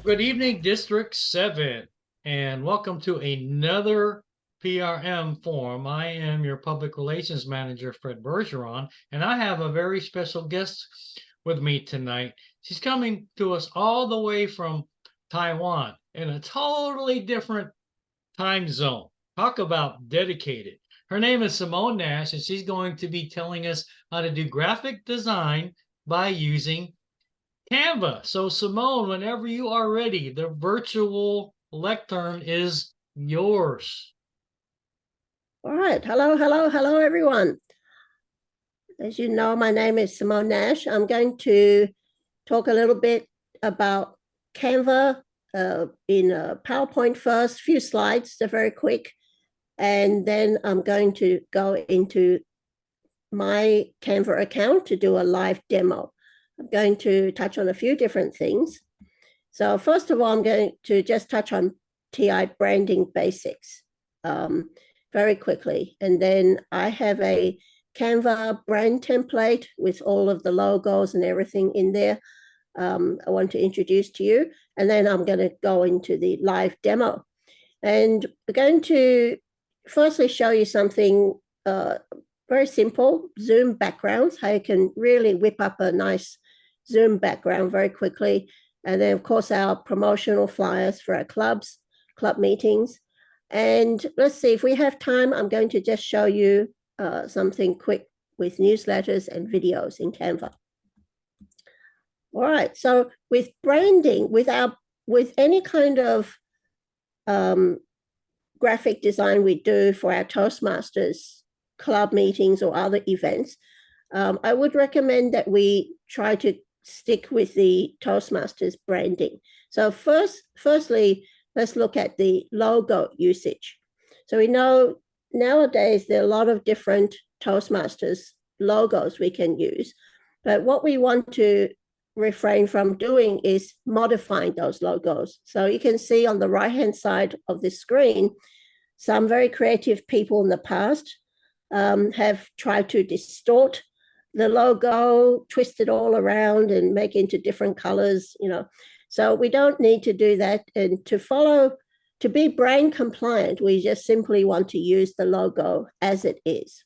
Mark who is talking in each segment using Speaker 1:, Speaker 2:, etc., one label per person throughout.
Speaker 1: Good evening, District 7, and welcome to another PRM Forum. I am your Public Relations Manager, Fred Bergeron, and I have a very special guest with me tonight. She's coming to us all the way from Taiwan in a totally different time zone. Talk about dedicated. Her name is Simone Nash, and she's going to be telling us how to do graphic design by using Canva. So Simone, whenever you are ready, the virtual lectern is yours.
Speaker 2: All right. Hello, everyone. As you know, my name is Simone Nash. I'm going to talk a little bit about Canva in a PowerPoint first, few slides, they're very quick. And then I'm going to go into my Canva account to do a live demo. I'm going to touch on a few different things. So first of all, I'm going to just touch on TI branding basics very quickly. And then I have a Canva brand template with all of the logos and everything in there I want to introduce to you. And then I'm going to go into the live demo. And we're going to firstly show you something very simple, Zoom backgrounds, how you can really whip up a nice Zoom background very quickly. And then, of course, our promotional flyers for our club meetings. And let's see, if we have time, I'm going to just show you something quick with newsletters and videos in Canva. All right, so with branding, with any kind of graphic design we do for our Toastmasters club meetings or other events, I would recommend that we try to stick with the Toastmasters branding. So firstly, let's look at the logo usage. So we know nowadays there are a lot of different Toastmasters logos we can use, but what we want to refrain from doing is modifying those logos. So you can see on the right-hand side of the screen, some very creative people in the past have tried to distort the logo, twist it all around and make it into different colors, So we don't need to do that. And to be brand compliant, we just simply want to use the logo as it is.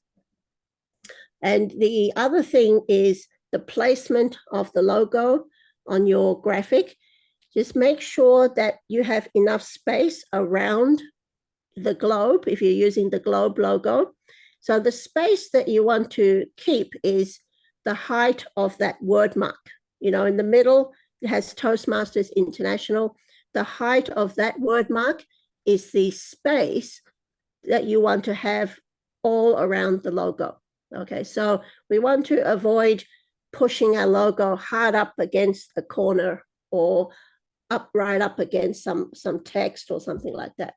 Speaker 2: And the other thing is the placement of the logo on your graphic. Just make sure that you have enough space around the globe if you're using the globe logo. So the space that you want to keep is the height of that word mark. In the middle, it has Toastmasters International. The height of that word mark is the space that you want to have all around the logo. Okay, so we want to avoid pushing our logo hard up against a corner or right up against some text or something like that.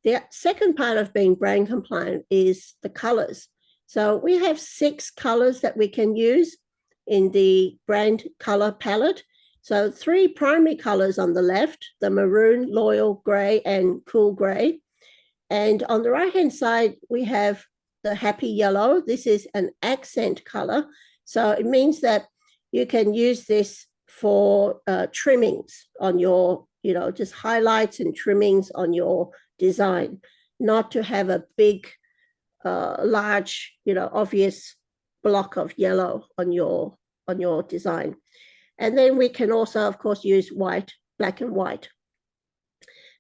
Speaker 2: The second part of being brand compliant is the colors. So we have 6 colors that we can use in the brand color palette. So 3 primary colors on the left, the maroon, loyal gray, and cool gray. And on the right-hand side, we have the happy yellow. This is an accent color. So it means that you can use this for trimmings on your, just highlights and trimmings on your design, not to have a big, large, obvious block of yellow on your design. And then we can also, of course, use white, black and white.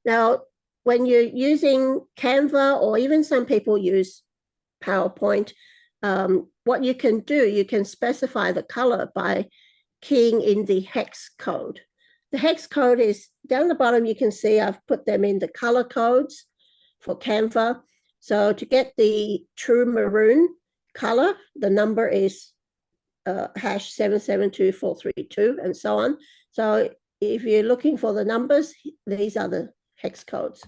Speaker 2: Now, when you're using Canva, or even some people use PowerPoint, what you can do, you can specify the color by keying in the hex code. The hex code is down the bottom. You can see I've put them in the color codes for Canva. So to get the true maroon color, the number is hash 772432 and so on. So if you're looking for the numbers, these are the hex codes.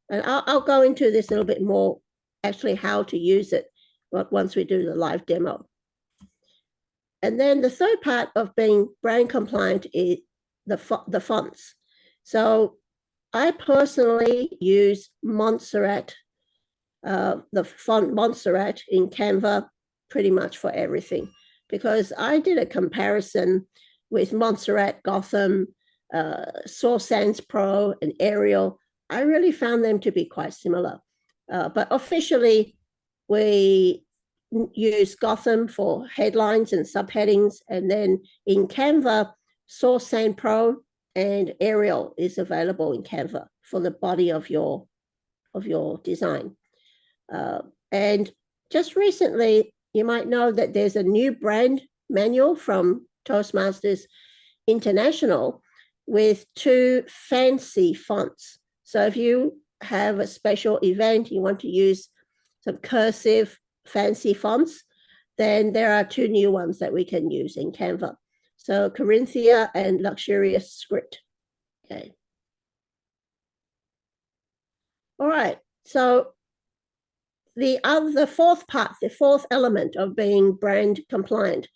Speaker 2: And I'll go into this a little bit more, actually how to use it once we do the live demo. And then the third part of being brand compliant is the fonts. So I personally use Montserrat, the font Montserrat in Canva pretty much for everything, because I did a comparison with Montserrat, Gotham, Source Sans Pro, and Arial, I really found them to be quite similar. But officially, we use Gotham for headlines and subheadings, and then in Canva, Source Sans Pro and Arial is available in Canva for the body of your design. And just recently, you might know that there's a new brand manual from Toastmasters International with 2 fancy fonts. So if you have a special event, you want to use some cursive fancy fonts, then there are 2 new ones that we can use in Canva. So Corinthia and Luxurious Script. Okay. All right. So the fourth part, the fourth element of being brand compliant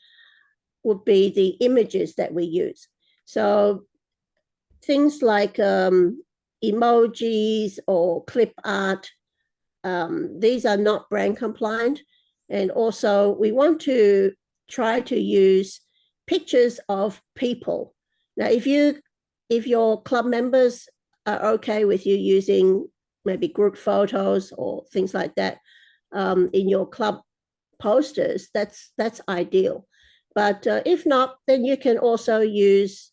Speaker 2: would be the images that we use. So things like emojis or clip art, these are not brand compliant. And also we want to try to use pictures of people. Now, if your club members are okay with you using maybe group photos or things like that in your club posters, that's ideal. But if not, then you can also use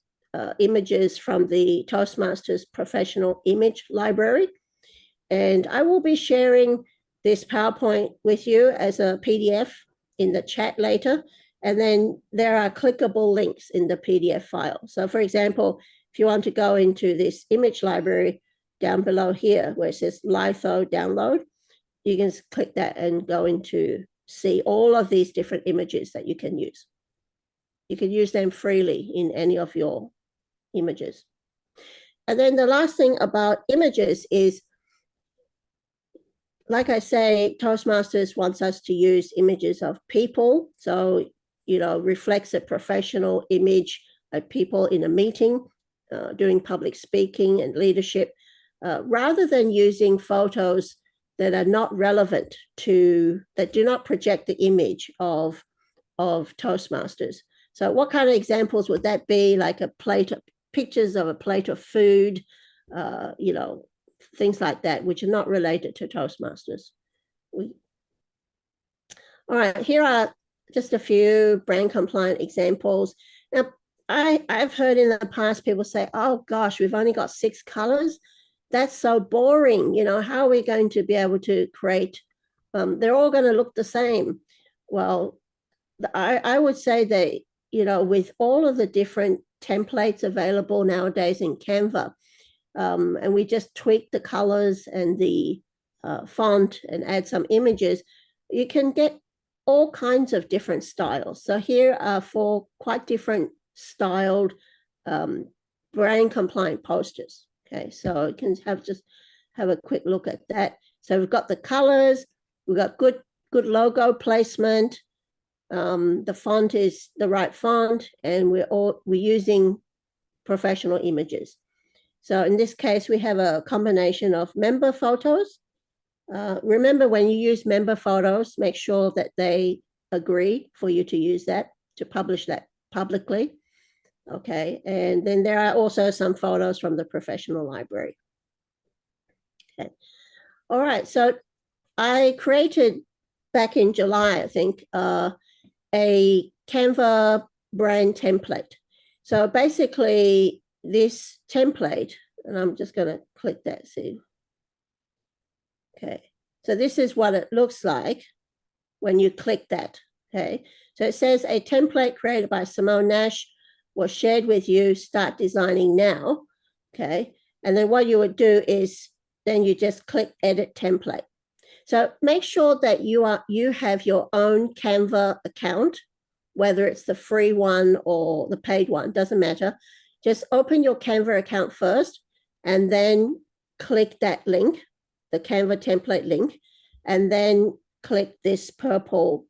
Speaker 2: images from the Toastmasters Professional Image Library. And I will be sharing this PowerPoint with you as a PDF in the chat later. And then there are clickable links in the PDF file. So for example, if you want to go into this image library down below here, where it says Litho download, you can click that and go into see all of these different images that you can use. You can use them freely in any of your images. And then the last thing about images is, like I say, Toastmasters wants us to use images of people. So, reflects a professional image of people in a meeting, doing public speaking and leadership, rather than using photos that are not relevant that do not project the image of Toastmasters. So what kind of examples would that be? Like pictures of a plate of food, things like that, which are not related to Toastmasters. All right, here are just a few brand compliant examples. Now, I've heard in the past people say, oh gosh, we've only got 6 colors. That's so boring. How are we going to be able to create? They're all going to look the same. Well, I would say that, with all of the different templates available nowadays in Canva, and we just tweak the colors and the font and add some images, you can get all kinds of different styles. So here are 4 quite different styled brand compliant posters. Okay, so you can have a quick look at that. So we've got the colors, we've got good logo placement. The font is the right font, and we're using professional images. So in this case, we have a combination of member photos. Remember, when you use member photos, make sure that they agree for you to use that, to publish that publicly. Okay, and then there are also some photos from the professional library. Okay, all right, so I created back in July, I think, a Canva brand template. So basically this template, and I'm just going to click that, see. Okay, so this is what it looks like when you click that. Okay, so it says a template created by Simone Nash was shared with you, start designing now. Okay, and then what you would do is then you just click edit template. So make sure that you have your own Canva account, whether it's the free one or the paid one, doesn't matter. Just open your Canva account first and then click that link, the Canva template link, and then click this purple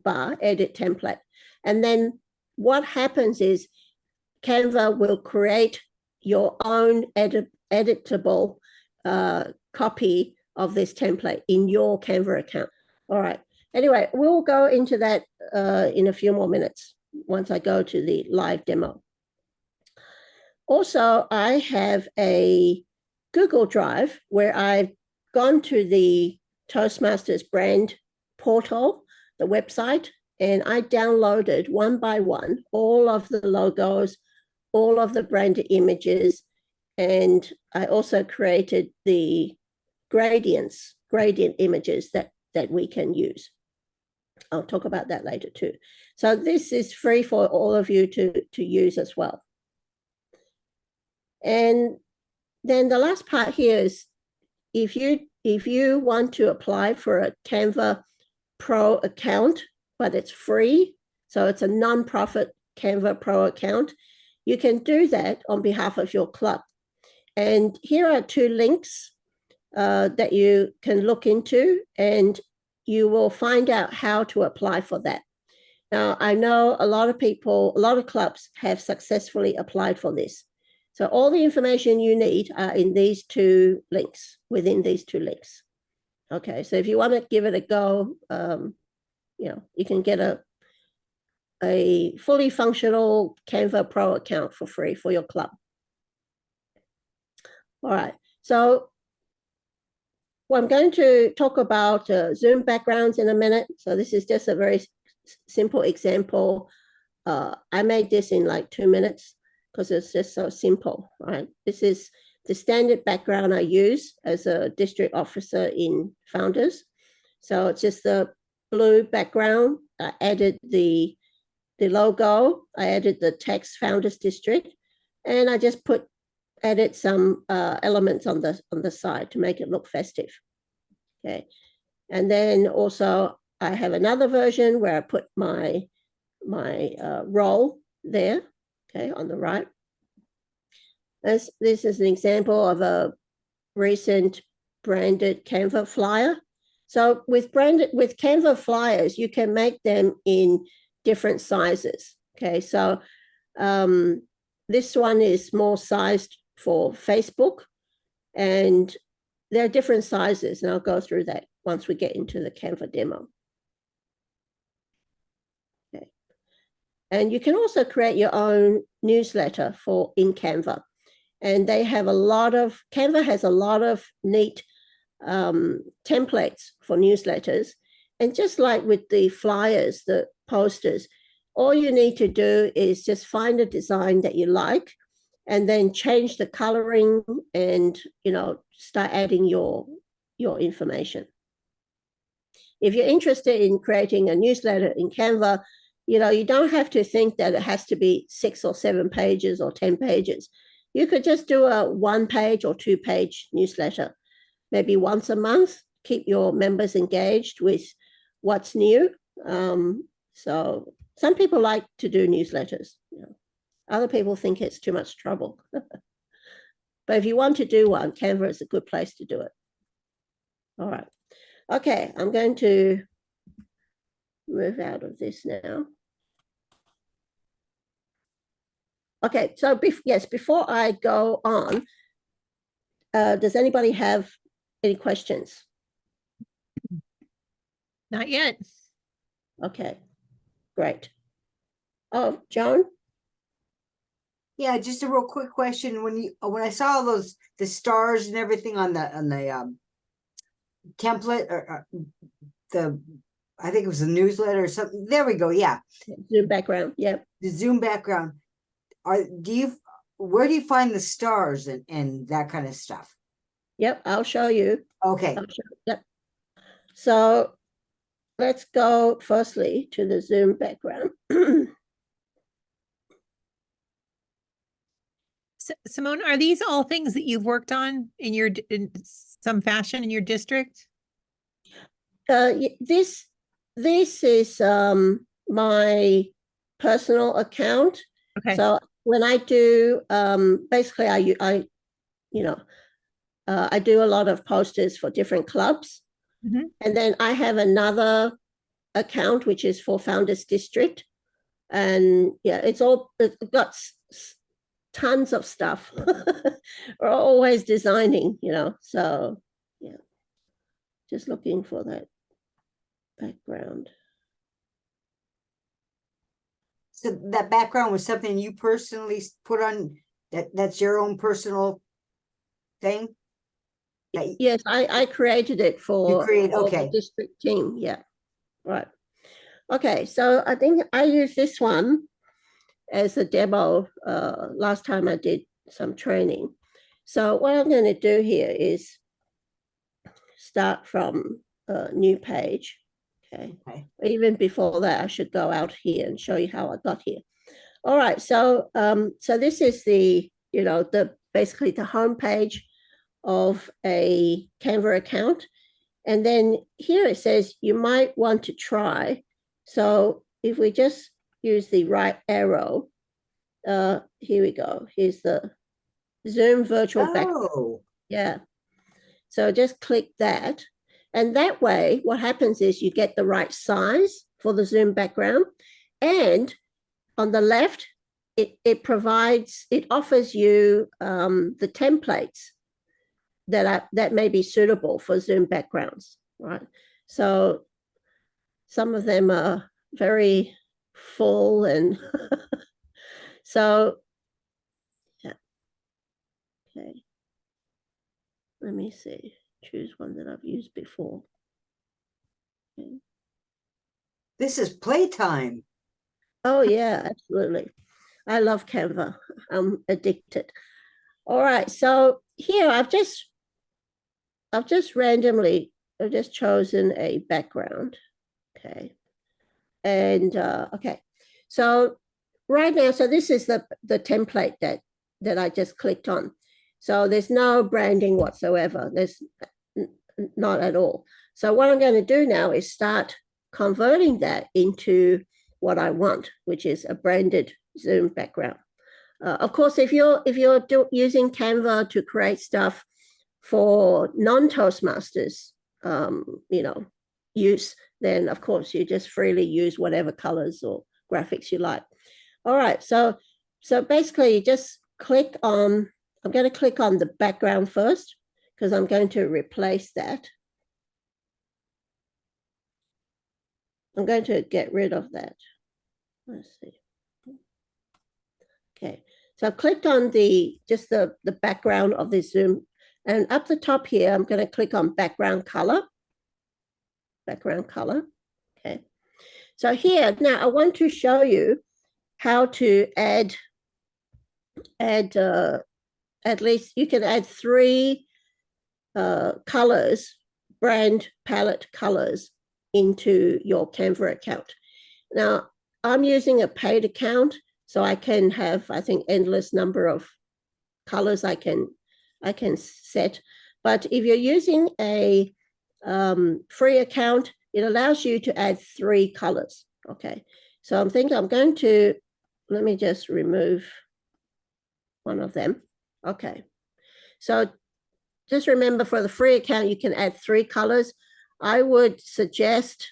Speaker 2: bar, edit template. And then what happens is Canva will create your own editable copy of this template in your Canva account. All right. Anyway, we'll go into that in a few more minutes once I go to the live demo. Also, I have a Google Drive where I've gone to the Toastmasters brand portal, the website, and I downloaded one by one all of the logos, all of the branded images, and I also created the gradient images that we can use. I'll talk about that later too. So this is free for all of you to use as well. And then the last part here is if you want to apply for a Canva Pro account, but it's free, so it's a non-profit Canva Pro account, you can do that on behalf of your club. And here are 2 links that you can look into, and you will find out how to apply for that. Now, I know a lot of clubs have successfully applied for this. So all the information you need are in these 2 links, within these 2 links. Okay, so if you want to give it a go, you can get a fully functional Canva Pro account for free for your club. All right, so I'm going to talk about Zoom backgrounds in a minute. So this is just a very simple example. I made this in like 2 minutes because it's just so simple, right? This is the standard background I use as a district officer in Founders. So it's just the blue background. I added the logo. I added the text Founders District, and I just added some elements on the side to make it look festive. Okay, and then also I have another version where I put my role there. Okay, on the right. This is an example of a recent branded Canva flyer. So with Canva flyers, you can make them in different sizes. Okay, so this one is more sized for Facebook, and there are different sizes, and I'll go through that once we get into the Canva demo. Okay, and you can also create your own newsletter in Canva, and Canva has a lot of neat templates for newsletters. And just like with the flyers, the posters, all you need to do is just find a design that you like, and then change the coloring and start adding your information. If you're interested in creating a newsletter in Canva, you don't have to think that it has to be 6 or 7 pages or 10 pages. You could just do a 1-page or 2-page newsletter, maybe once a month. Keep your members engaged with what's new. So some people like to do newsletters. Other people think it's too much trouble. But if you want to do one, Canva is a good place to do it. All right. Okay, I'm going to move out of this now. Okay, so before I go on, does anybody have any questions?
Speaker 3: Not yet.
Speaker 2: Okay, great. Oh, Joan?
Speaker 4: Yeah, just a real quick question. When I saw the stars and everything on the template or I think it was a newsletter or something. There we go. Yeah.
Speaker 2: Zoom background. Yep.
Speaker 4: The Zoom background. Where do you find the stars and that kind of stuff?
Speaker 2: Yep, I'll show you.
Speaker 4: Okay.
Speaker 2: Yep. So let's go firstly to the Zoom background.
Speaker 3: Simone, are these all things that you've worked on in some fashion in your district?
Speaker 2: This is my personal account.
Speaker 3: Okay.
Speaker 2: So when I do, basically I do a lot of posters for different clubs.
Speaker 3: Mm-hmm.
Speaker 2: And then I have another account, which is for Founders District. And yeah, it's got tons of stuff. We're always designing, so yeah, just looking for that background.
Speaker 4: So that background was something you personally put on That's your own personal thing?
Speaker 2: Yes, I created it for the
Speaker 4: okay.
Speaker 2: district team. Yeah, right. Okay, so I think I used this one as a demo last time I did some training. So what I'm going to do here is start from a new page. Okay. Even before that, I should go out here and show you how I got here. All right, so so this is the, the basically the home page of a Canva account. And then here it says you might want to try. So if we just use the right arrow, here we go. Here's the Zoom virtual background.
Speaker 4: Oh,
Speaker 2: Yeah. So just click that. And that way, what happens is you get the right size for the Zoom background. And on the left, it offers you the templates that may be suitable for Zoom backgrounds, right? So some of them are very full and so, yeah. Okay. Let me see. Choose one that I've used before. Okay.
Speaker 4: this is playtime.
Speaker 2: Oh yeah, absolutely. I love Canva. I'm addicted. All right, so here I've just randomly chosen a background. Okay. And okay. So right now, so this is the template that I just clicked on. So there's no branding whatsoever. There's not at all. So what I'm going to do now is start converting that into what I want, which is a branded Zoom background. Of course, if you're using Canva to create stuff for non-Toastmasters, use, then of course you just freely use whatever colors or graphics you like. All right, so basically you just click on, I'm going to click on the background first because I'm going to replace that. I'm going to get rid of that. Let's see. Okay, so I've clicked on just the background of the Zoom, and up the top here, I'm going to click on background color. Background color. Okay. So here, now I want to show you how to add at least you can add 3 colors, brand palette colors into your Canva account. Now, I'm using a paid account, so I can have, I think, endless number of colors I can set. But if you're using a free account, it allows you to add 3 colors. Okay, so I'm thinking I'm going to, let me just remove one of them. Okay, so just remember for the free account, you can add 3 colors. I would suggest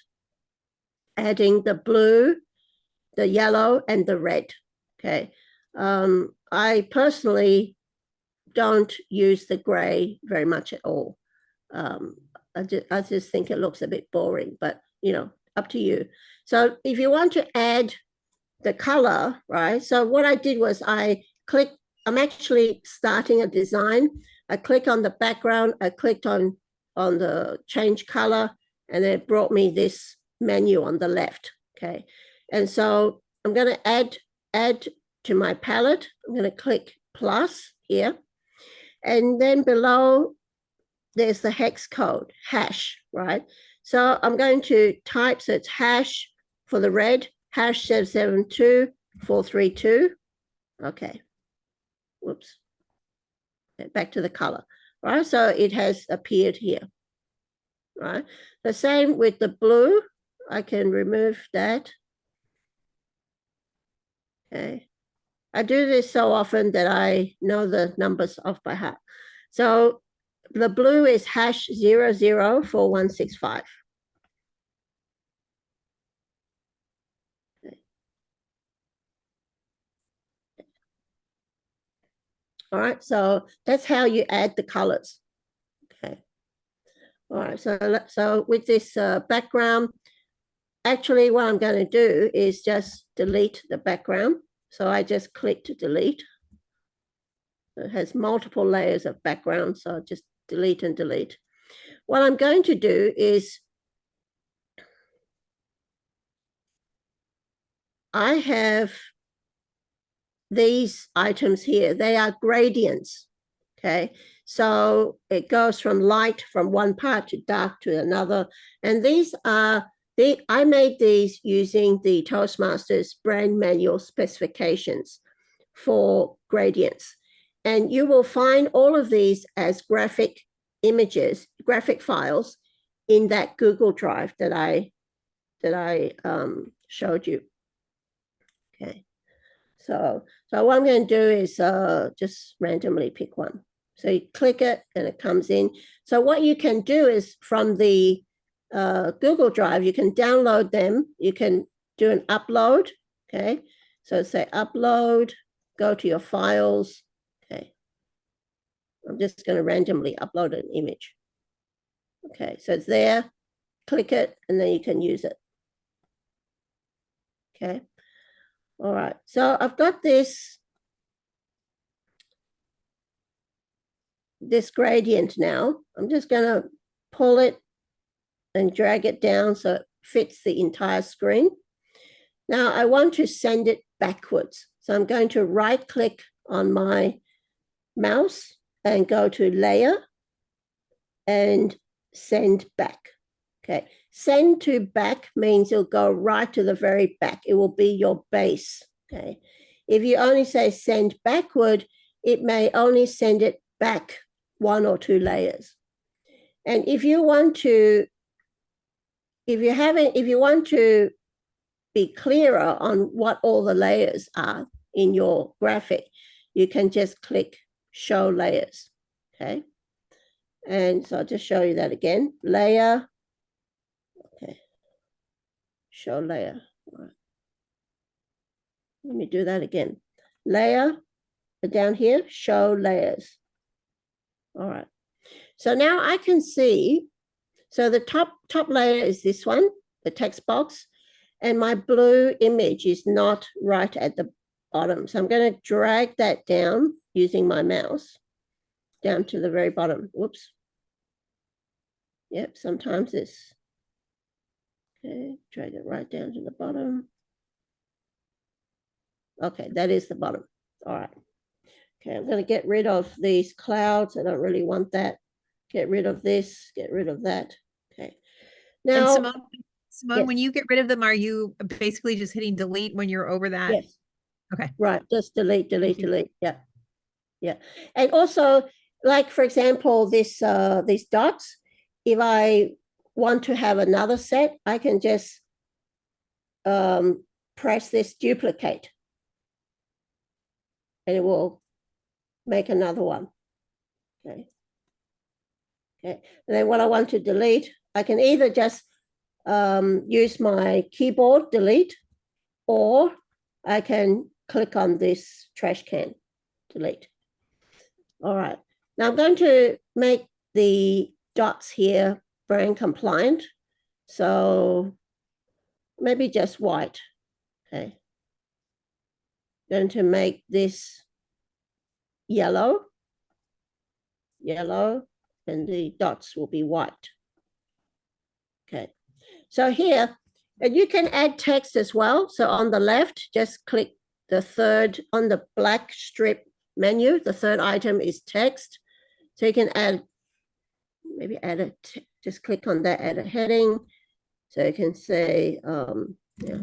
Speaker 2: adding the blue, the yellow, and the red. Okay, I personally don't use the gray very much at all. I just think it looks a bit boring, but up to you. So if you want to add the color, right? So what I did was I'm actually starting a design. I click on the background, I clicked on the change color, and it brought me this menu on the left. Okay. And so I'm going to add to my palette. I'm going to click plus here. And then below, there's the hex code, hash, right? So I'm going to type, so it's hash for the red, hash 772432. Okay. Whoops. Back to the color, right? So it has appeared here, right? The same with the blue. I can remove that. Okay. I do this so often that I know the numbers off by heart. So the blue is hash 004165. Okay. All right, so that's how you add the colors. Okay. All right, so with this background, actually what I'm going to do is just delete the background. So I just click to delete. It has multiple layers of background, so just delete and delete. What I'm going to do is I have these items here. They are gradients, okay? So it goes from light from one part to dark to another. And these are, I made these using the Toastmasters brand manual specifications for gradients. And you will find all of these as graphic images, graphic files in that Google Drive that I showed you. Okay. So what I'm going to do is just randomly pick one. So you click it and it comes in. So what you can do is from the Google Drive, you can download them. You can do an upload. Okay. So say upload, go to your files. Okay. I'm just going to randomly upload an image. Okay. So it's there. Click it and then you can use it. Okay. All right. So I've got this gradient now. I'm just going to pull it and drag it down so it fits the entire screen. Now I want to send it backwards. So I'm going to right click on my mouse and go to layer and send back. Okay. Send to back means it'll go right to the very back. It will be your base. Okay. If you only say send backward, it may only send it back 1 or 2 layers. And if you want to, if you want to be clearer on what all the layers are in your graphic, you can just click show layers. Okay. And so I'll just show you that again. Layer. Okay. Show layer. All right. Let me do that again. Layer down here, show layers. All right. So now I can see, so the top layer is this one, the text box, and my blue image is not right at the bottom. So I'm going to drag that down using my mouse down to the very bottom. Whoops. Yep, sometimes it's, okay, drag it right down to the bottom. Okay, that is the bottom. All right. Okay, I'm going to get rid of these clouds. I don't really want that. Get rid of this, get rid of that. Okay. Now,
Speaker 3: and Simone,
Speaker 2: yes.
Speaker 3: when you get rid of them, are you basically just hitting delete when you're over that?
Speaker 2: Yes.
Speaker 3: Okay.
Speaker 2: Right. Just delete. Yeah. Yeah. And also, like, for example, this these dots, if I want to have another set, I can just press this duplicate and it will make another one. Okay. Okay. And then what I want to delete, I can either just use my keyboard delete, or I can click on this trash can delete. All right. Now I'm going to make the dots here brand compliant. So maybe just white. Okay. Going to make this yellow, and the dots will be white. Okay. So here, and you can add text as well. So on the left, just click the third on the black strip menu. The third item is text. So you can add, maybe add a, just click on that, add a heading. So you can say, yeah,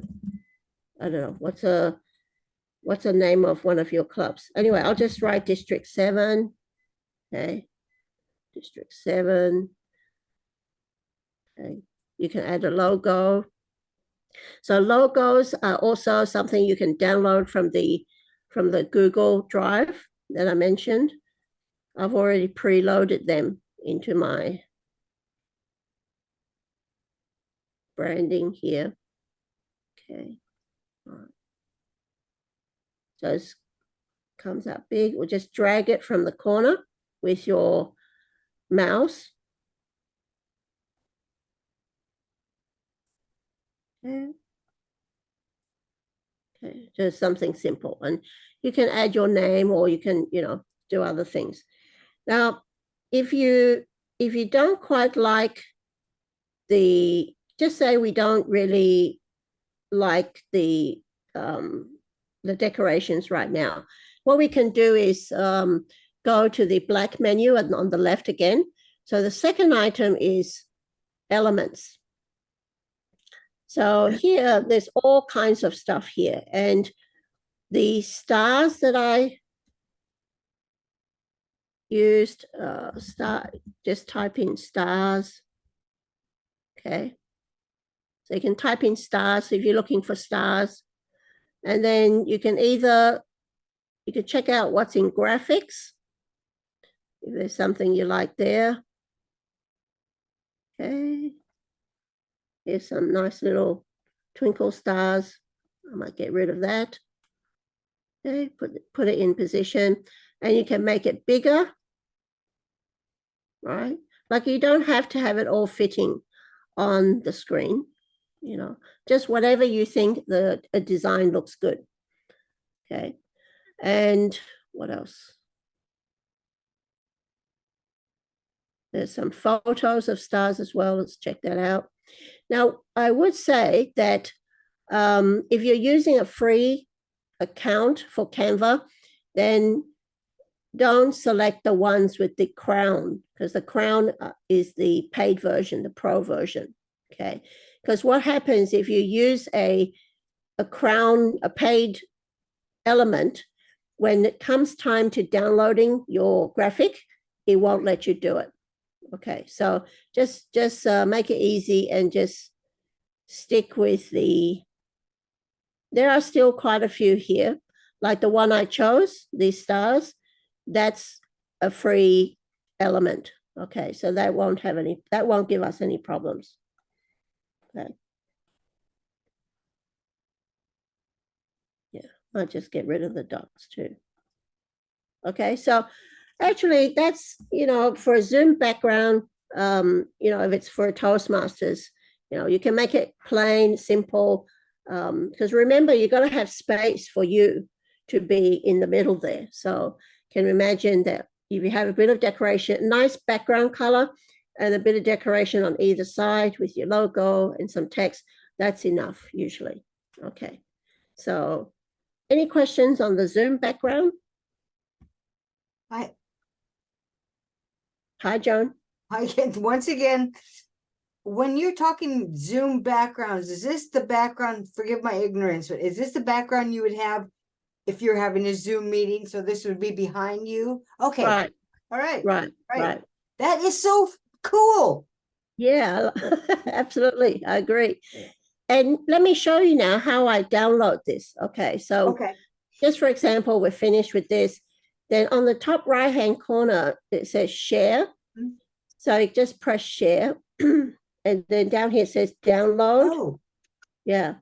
Speaker 2: I don't know, what's a name of one of your clubs? Anyway, I'll just write District 7. Okay. District 7. Okay. You can add a logo. So logos are also something you can download from the Google Drive that I mentioned. I've already preloaded them into my branding here. Okay. All right. So it comes out big. We'll just drag it from the corner with your mouse. Okay. Okay, just something simple. And you can add your name, or you can, do other things. Now, if you don't quite like just say we don't really like the decorations right now, what we can do is go to the black menu and on the left again. So the second item is elements. So here, there's all kinds of stuff here. And the stars that I used, just type in stars. Okay. So you can type in stars if you're looking for stars. And then you can check out what's in graphics. If there's something you like there. Okay. Here's some nice little twinkle stars. I might get rid of that. Okay, put it in position, and you can make it bigger, right? Like you don't have to have it all fitting on the screen, you know, just whatever you think a design looks good. Okay, and what else? There's some photos of stars as well. Let's check that out. Now, I would say that if you're using a free account for Canva, then don't select the ones with the crown, because the crown is the paid version, the pro version. Okay, because what happens if you use a crown, a paid element, when it comes time to downloading your graphic, it won't let you do it. Okay, so just make it easy and just stick with there are still quite a few here, like the one I chose, these stars, that's a free element. Okay, so that won't give us any problems. Okay. Yeah, I'll just get rid of the dots too. Okay, so actually that's, you know, for a Zoom background, you know, if it's for a Toastmasters, you know, you can make it plain, simple, because remember, you got to have space for you to be in the middle there. So can you imagine that if you have a bit of decoration, nice background color, and a bit of decoration on either side with your logo and some text, that's enough usually. Okay, so any questions on the Zoom background? Hi, Joan.
Speaker 4: Once again, when you're talking Zoom backgrounds, is this the background, forgive my ignorance, but is this the background you would have if you're having a Zoom meeting? So this would be behind you? Okay.
Speaker 2: Right.
Speaker 4: All right.
Speaker 2: Right.
Speaker 4: That is so cool.
Speaker 2: Yeah, absolutely. I agree. And let me show you now how I download this. Okay, so just for example, we're finished with this. Then on the top right-hand corner, it says share. So you just press share. And then down here it says download.
Speaker 4: Oh.
Speaker 2: Yeah.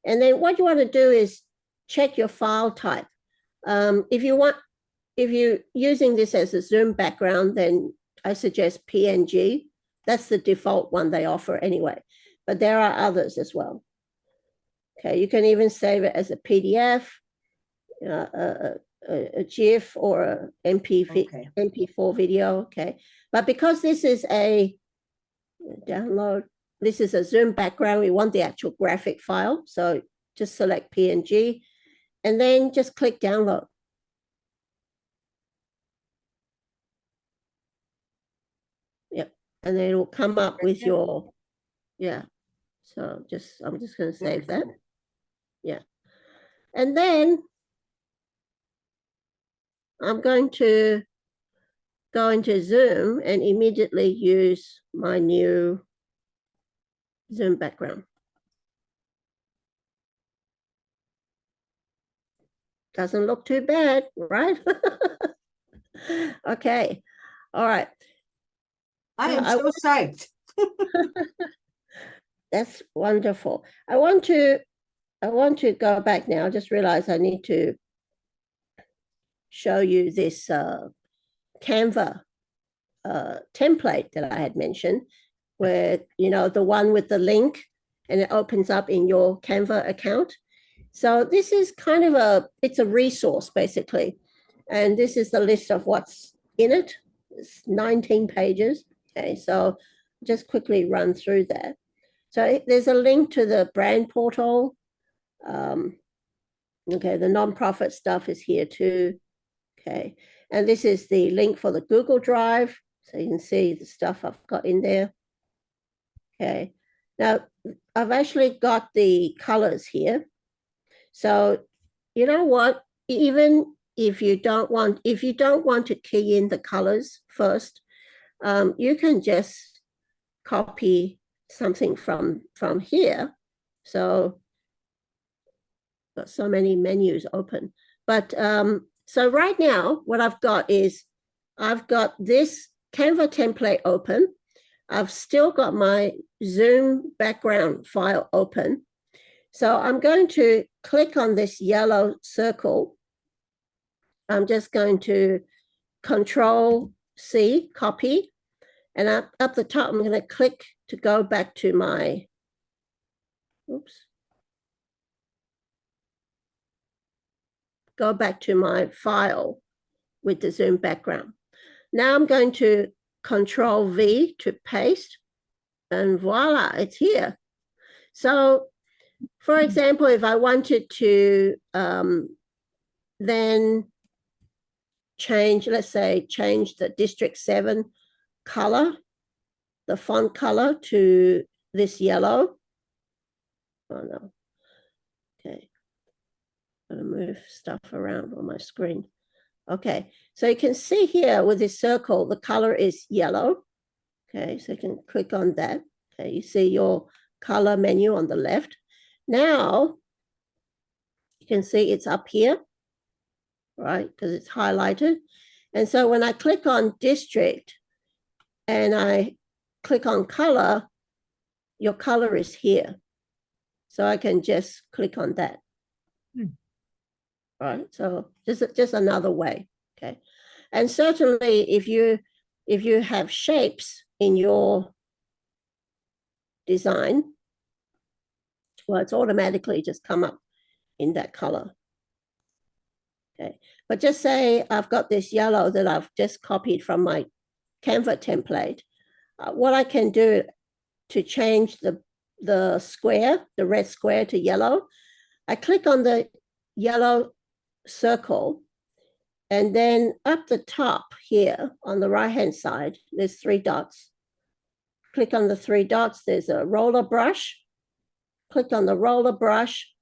Speaker 2: And then what you want to do is check your file type. If you're using this as a Zoom background, then I suggest PNG. That's the default one they offer anyway. But there are others as well. Okay, you can even save it as a PDF, a GIF, or a MP4 video. Okay, but because this is a download, this is a Zoom background, we want the actual graphic file. So just select PNG and then just click download. Yep, and then it will come up with your, yeah. So I'm just going to save that. Yeah. And then I'm going to go into Zoom and immediately use my new Zoom background. Doesn't look too bad, right? Okay. All right.
Speaker 4: I am so psyched.
Speaker 2: That's wonderful. I want to go back now. I just realized I need to show you this Canva template that I had mentioned, where, you know, the one with the link and it opens up in your Canva account. So this is kind of it's a resource basically. And this is the list of what's in it. It's 19 pages. Okay, so just quickly run through that. So there's a link to the brand portal. Okay, the nonprofit stuff is here too. Okay, and this is the link for the Google Drive. So you can see the stuff I've got in there. Okay, now I've actually got the colors here. So you know what? Even if you don't want to key in the colors first, you can just copy something from here. So got so many menus open, but so right now what I've got is I've got this Canva template open. I've still got my Zoom background file open. So I'm going to click on this yellow circle. I'm just going to Control C, copy, and up the top, I'm going to click to go back to my, go back to my file with the Zoom background. Now I'm going to Control V to paste, and voila, it's here. So, for example, if I wanted to then change, let's say, change the District 7 color, the font color to this yellow. Oh no. Okay. I'm gonna move stuff around on my screen. Okay, so you can see here with this circle, the color is yellow. Okay, so you can click on that. Okay, you see your color menu on the left. Now, you can see it's up here, right? Because it's highlighted. And so when I click on district and I click on color, your color is here. So I can just click on that. Right, so just another way. Okay, and certainly if you have shapes in your design, well, it's automatically just come up in that color. Okay, but just say I've got this yellow that I've just copied from my Canva template. What I can do to change the square, the red square to yellow, I click on the yellow circle, and then up the top here on the right hand side, there's 3 dots. Click on the 3 dots, there's a roller brush. Click on the roller brush,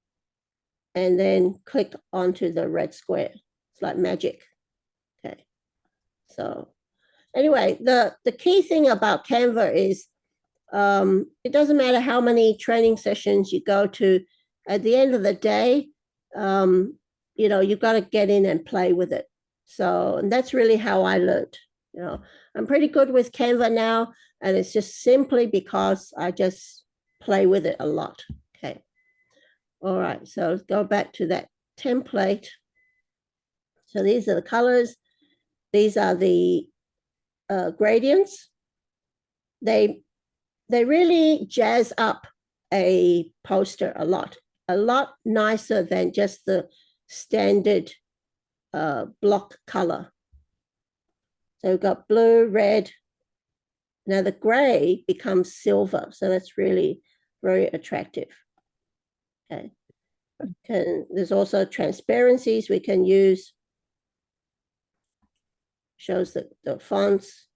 Speaker 2: and then click onto the red square. It's like magic. Okay, so anyway, the key thing about Canva is it doesn't matter how many training sessions you go to, at the end of the day, you know, you've got to get in and play with it. So, and that's really how I learned. You know, I'm pretty good with Canva now, and it's just simply because I just play with it a lot. Okay. All right, so let's go back to that template. So these are the colors. These are the gradients. They really jazz up a poster a lot nicer than just the standard block color. So we've got blue, red. Now the gray becomes silver, so that's really very attractive. Okay. There's also transparencies we can use. Shows the fonts,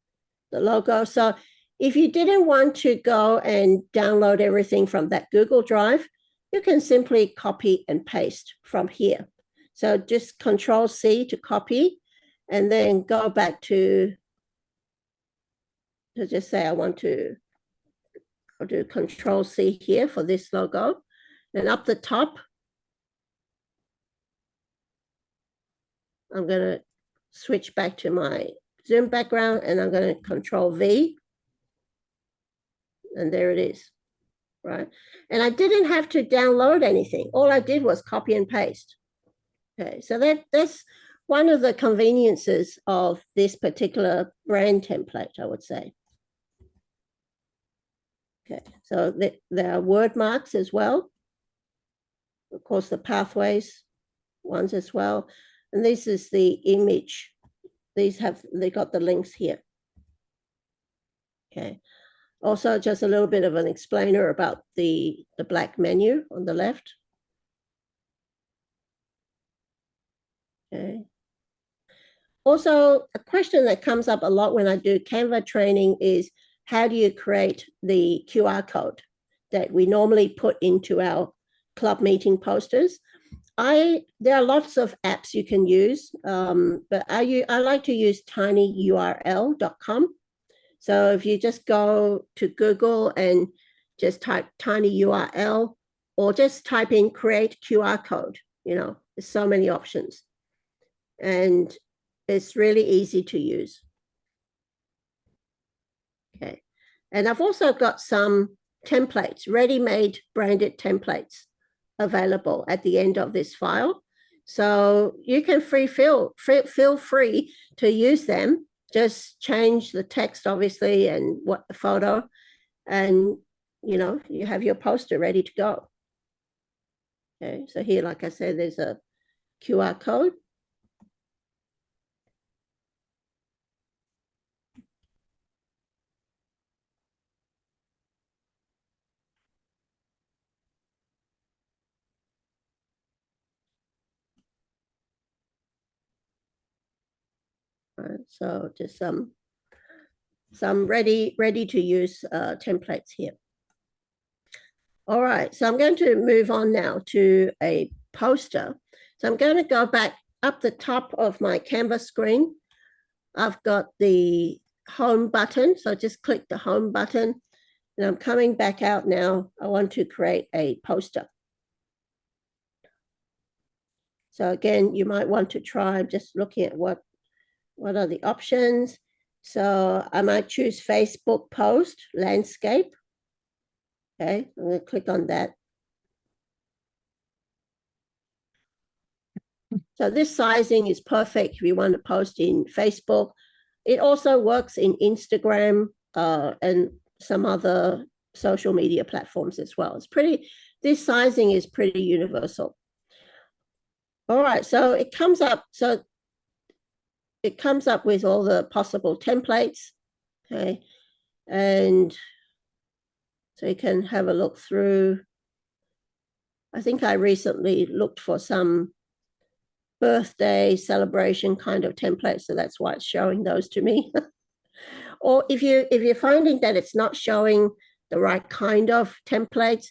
Speaker 2: the logo. So if you didn't want to go and download everything from that Google Drive, you can simply copy and paste from here. So just Control C to copy, and then go back to just say I want to, I'll do Control C here for this logo. And up the top, I'm going to switch back to my Zoom background, and I'm going to Control V. And there it is, right? And I didn't have to download anything. All I did was copy and paste. Okay, so that's one of the conveniences of this particular brand template, I would say. Okay, so there are word marks as well. Of course, the pathways ones as well. And this is the image. They got the links here. Okay. Also, just a little bit of an explainer about the black menu on the left. Okay. Also, a question that comes up a lot when I do Canva training is, how do you create the QR code that we normally put into our club meeting posters? There are lots of apps you can use, but I like to use tinyurl.com. So if you just go to Google and just type tinyurl, or just type in create QR code, there's so many options. And it's really easy to use. Okay. And I've also got some templates, ready-made branded templates available at the end of this file. So you can feel free to use them. Just change the text, obviously, and what the photo, and you have your poster ready to go. Okay, so here, like I said, there's a QR code. So just some ready to use templates here. All right, so I'm going to move on now to a poster. So I'm going to go back up the top of my Canva screen. I've got the home button, so just click the home button, and I'm coming back out now. I want to create a poster. So again, you might want to try just looking at what are the options. So I might choose Facebook post, landscape. Okay, I'm going to click on that. So this sizing is perfect if you want to post in Facebook. It also works in Instagram and some other social media platforms as well. This sizing is pretty universal. All right, so it comes up with all the possible templates. Okay, and so you can have a look through. I think I recently looked for some birthday celebration kind of templates, so that's why it's showing those to me. Or if you're finding that it's not showing the right kind of templates,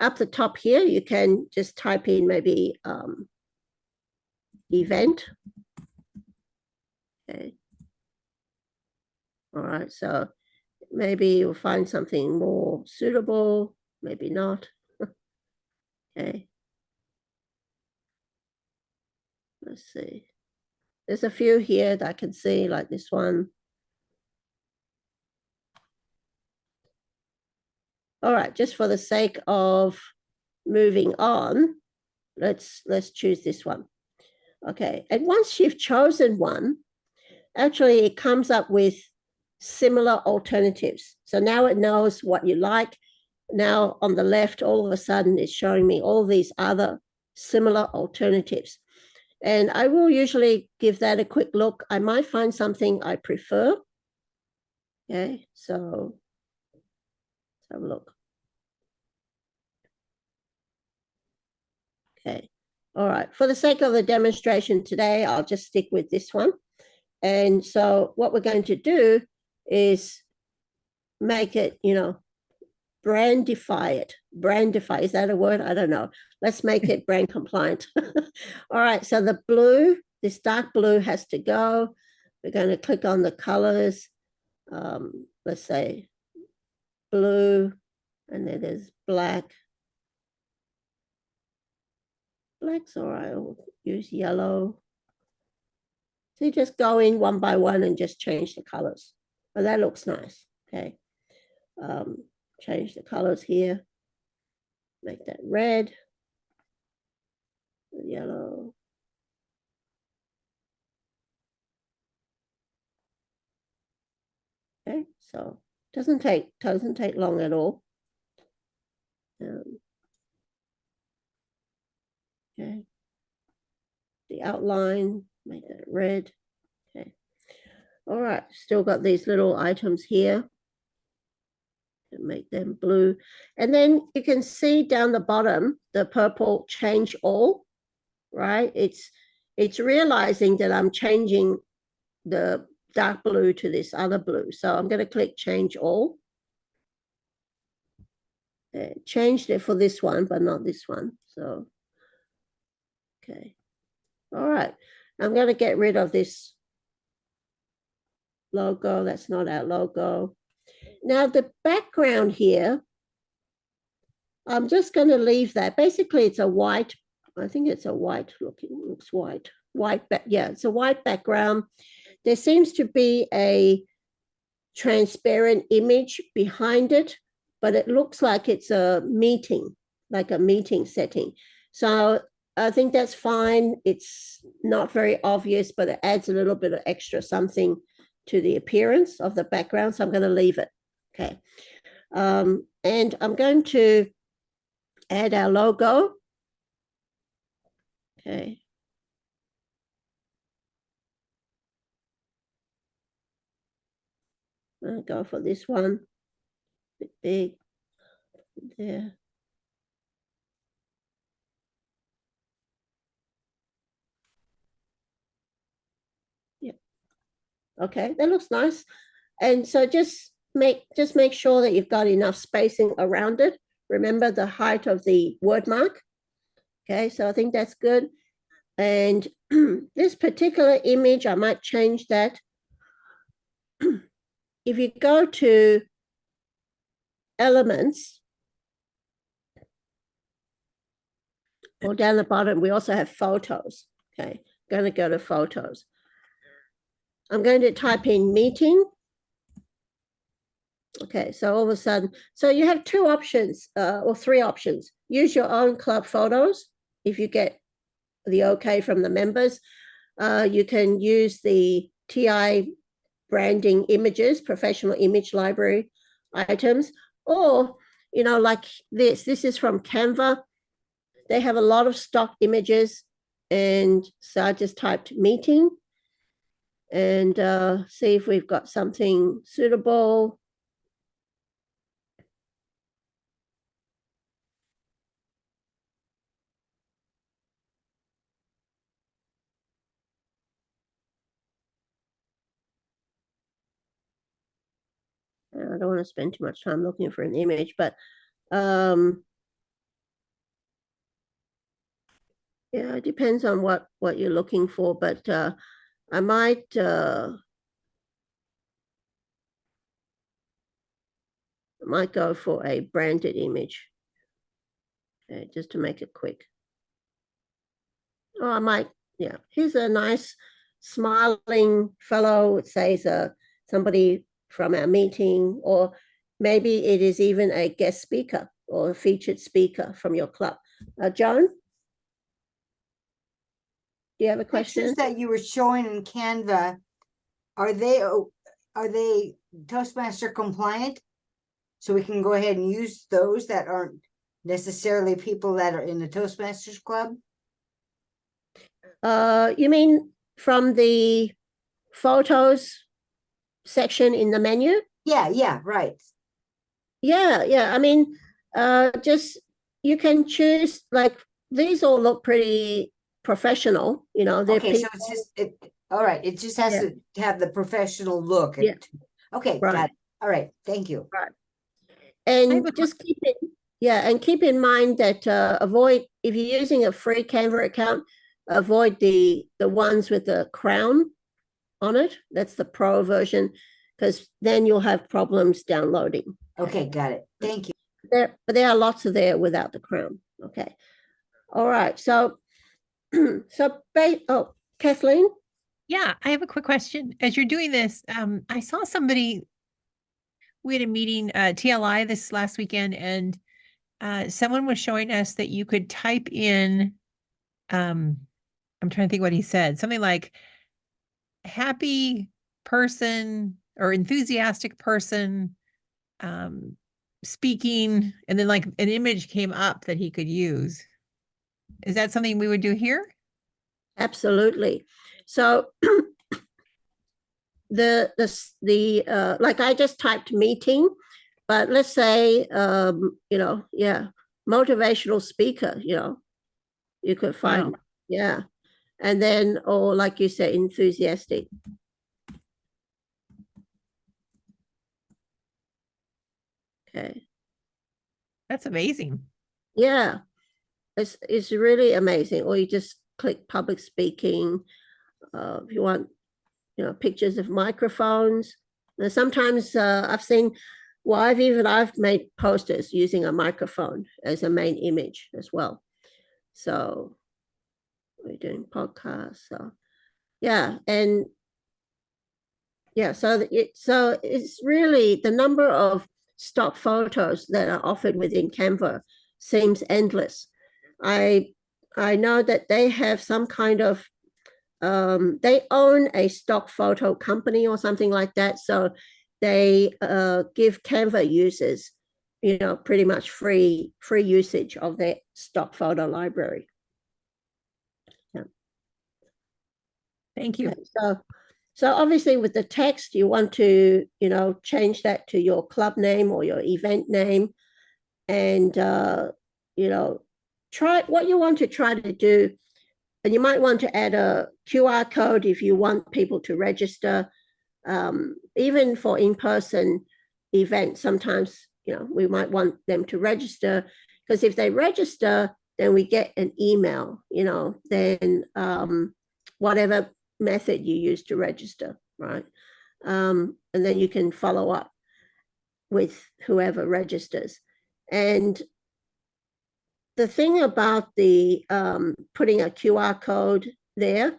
Speaker 2: up the top here you can just type in maybe event. Okay. All right, so maybe you'll find something more suitable, maybe not. Okay. Let's see. There's a few here that I can see, like this one. All right, just for the sake of moving on, let's choose this one. Okay, and once you've chosen one, actually it comes up with similar alternatives. So now it knows what you like. Now on the left, all of a sudden it's showing me all these other similar alternatives. And I will usually give that a quick look. I might find something I prefer. Okay, so let's have a look. Okay, all right. For the sake of the demonstration today, I'll just stick with this one. And so what we're going to do is make it, brandify it. Brandify, is that a word? I don't know. Let's make it brand compliant. All right, so the blue, this dark blue has to go. We're going to click on the colors. Let's say blue, and then there's black. Black's all right, I'll use yellow. So you just go in one by one and just change the colors. Oh, that looks nice. Okay. Change the colors here. Make that red, yellow. Okay, so doesn't take long at all. Okay. the outline, make that red. Okay. All right, still got these little items here. Make them blue. And then you can see down the bottom, the purple change all, right? It's realizing that I'm changing the dark blue to this other blue. So I'm going to click change all. Changed it for this one, but not this one. So, okay. All right. I'm going to get rid of this logo. That's not our logo. Now the background here, I'm just going to leave that. Basically, it's a white, I think it's a white looking, looks white. Yeah, it's a white background. There seems to be a transparent image behind it, but it looks like it's a meeting, like a meeting setting. So I think that's fine. It's not very obvious, but it adds a little bit of extra something to the appearance of the background. So I'm going to leave it. Okay. And I'm going to add our logo. Okay. I'll go for this one. Big there. Yeah. Okay, that looks nice. And so just make sure that you've got enough spacing around it. Remember the height of the word mark. Okay, so I think that's good. And this particular image, I might change that. If you go to elements, or down the bottom, we also have photos. Okay, I'm going to go to photos. I'm going to type in meeting. Okay, so all of a sudden, so you have two options or three options. Use your own club photos if you get the okay from the members. You can use the TI branding images, professional image library items, or, you know, like this is from Canva. They have a lot of stock images. And so I just typed meeting and see if we've got something suitable. I don't want to spend too much time looking for an image, but yeah, it depends on what you're looking for, but I might go for a branded image, okay, just to make it quick. Oh, I might, yeah, here's a nice smiling fellow. It says somebody from our meeting, or maybe it is even a guest speaker or a featured speaker from your club. Joan, do you have a question?
Speaker 4: Pictures that you were showing in Canva, are they Toastmaster compliant? So we can go ahead and use those that aren't necessarily people that are in the Toastmasters club?
Speaker 2: You mean from the photos section in the menu?
Speaker 4: Yeah, right.
Speaker 2: Yeah. I mean, just you can choose, like, these all look pretty professional, you know.
Speaker 4: Okay, so it's just all right. It just has
Speaker 2: Yeah.
Speaker 4: to have the professional look.
Speaker 2: Yeah.
Speaker 4: Okay,
Speaker 2: Right.
Speaker 4: got it. All right, thank you.
Speaker 2: Right.
Speaker 3: I have
Speaker 2: And
Speaker 3: a
Speaker 2: just keep in mind that avoid, if you're using a free Canva account, avoid the ones with the crown on it. That's the pro version, because then you'll have problems downloading.
Speaker 4: Okay, got it. Thank you.
Speaker 2: But there are lots of there without the crown. Okay. All right. So, Kathleen?
Speaker 3: Yeah, I have a quick question. As you're doing this, I saw somebody, we had a meeting, TLI this last weekend, and someone was showing us that you could type in, I'm trying to think what he said, something like happy person or enthusiastic person speaking, and then like an image came up that he could use. Is that something we would do here?
Speaker 2: Absolutely. So like I just typed meeting, but let's say motivational speaker, you could find, yeah. And then, or like you said, enthusiastic. Okay.
Speaker 3: That's amazing.
Speaker 2: Yeah. It's really amazing. Or you just click public speaking. If you want, pictures of microphones. Now, sometimes I've seen, well, I've made posters using a microphone as a main image as well. So we're doing podcasts. So yeah, and yeah, so it's really the number of stock photos that are offered within Canva seems endless. I know that they have some kind of they own a stock photo company or something like that. So they give Canva users, pretty much free usage of their stock photo library. Yeah.
Speaker 3: Thank you.
Speaker 2: Okay, so obviously with the text, you want to, change that to your club name or your event name, and try what you want to try to do. And you might want to add a QR code if you want people to register. Even for in-person events, sometimes, we might want them to register, because if they register, then we get an email, then whatever method you use to register, right? And then you can follow up with whoever registers. And the thing about the putting a QR code there,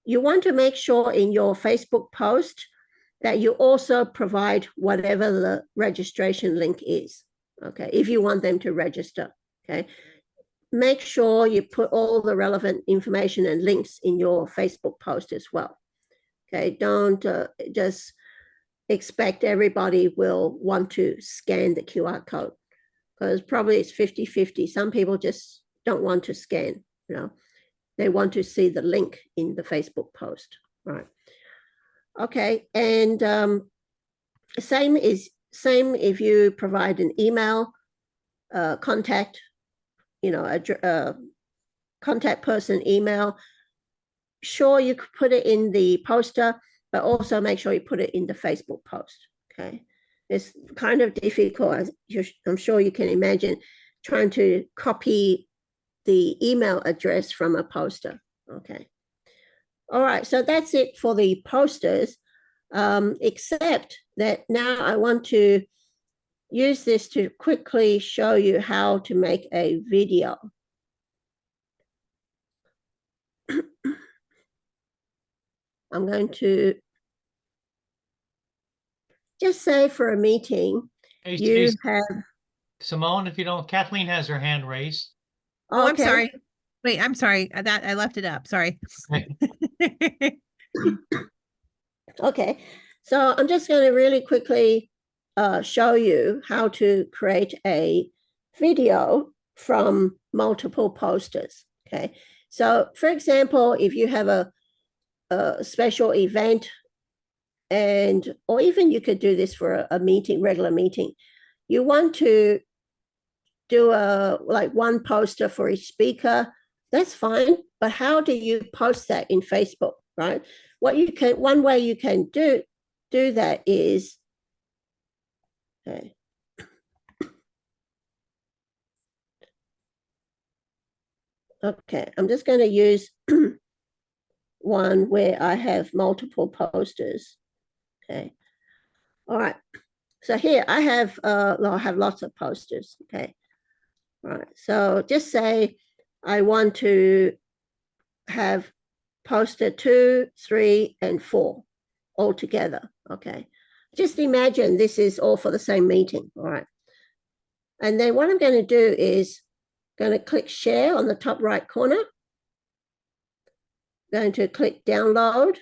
Speaker 2: you want to make sure in your Facebook post that you also provide whatever the registration link is, okay, if you want them to register, okay? Make sure you put all the relevant information and links in your Facebook post as well, okay? Don't just expect everybody will want to scan the QR code, because probably it's 50-50. Some people just don't want to scan, they want to see the link in the Facebook post, right? Okay, and same if you provide an email contact, contact person email. Sure, you could put it in the poster, but also make sure you put it in the Facebook post, okay? It's kind of difficult, I'm sure you can imagine, trying to copy the email address from a poster, okay? All right, so that's it for the posters, except that now I want to use this to quickly show you how to make a video. I'm going to just say for a meeting, you have...
Speaker 1: Simone, if you don't, Kathleen has her hand raised.
Speaker 3: Oh, I'm sorry. Wait, I'm sorry. I left it up. Sorry.
Speaker 2: Okay, so I'm just going to really quickly show you how to create a video from multiple posters. Okay, so for example, if you have a special event, or even you could do this for a meeting, regular meeting, you want to do like one poster for each speaker, that's fine. But how do you post that in Facebook, right? One way you can do that is, okay. Okay, I'm just going to use one where I have multiple posters. Okay. All right. So here I have lots of posters. Okay. All right. So just say I want to have poster 2, 3, and 4 all together. Okay. Just imagine this is all for the same meeting. All right. And then what I'm going to do is going to click share on the top right corner. Going to click download.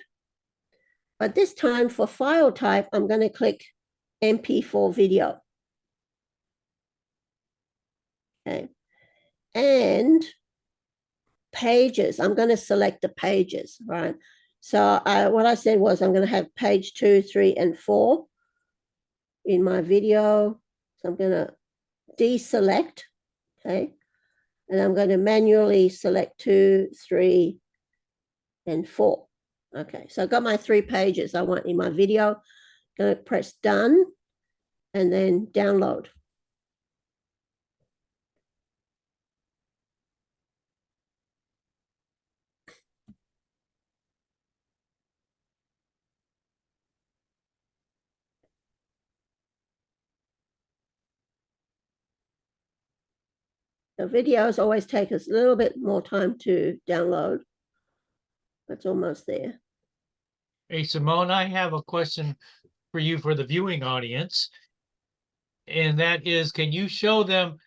Speaker 2: But this time for file type, I'm going to click MP4 video. Okay. And pages. I'm going to select the pages, right? So what I said was I'm going to have page 2, 3, and 4 in my video. So I'm going to deselect, okay? And I'm going to manually select 2, 3, and 4. Okay, so I've got my 3 pages I want in my video. Going to press done and then download. The videos always take us a little bit more time to download. It's almost there.
Speaker 1: Hey, Simone, I have a question for you for the viewing audience. And that is, can you show them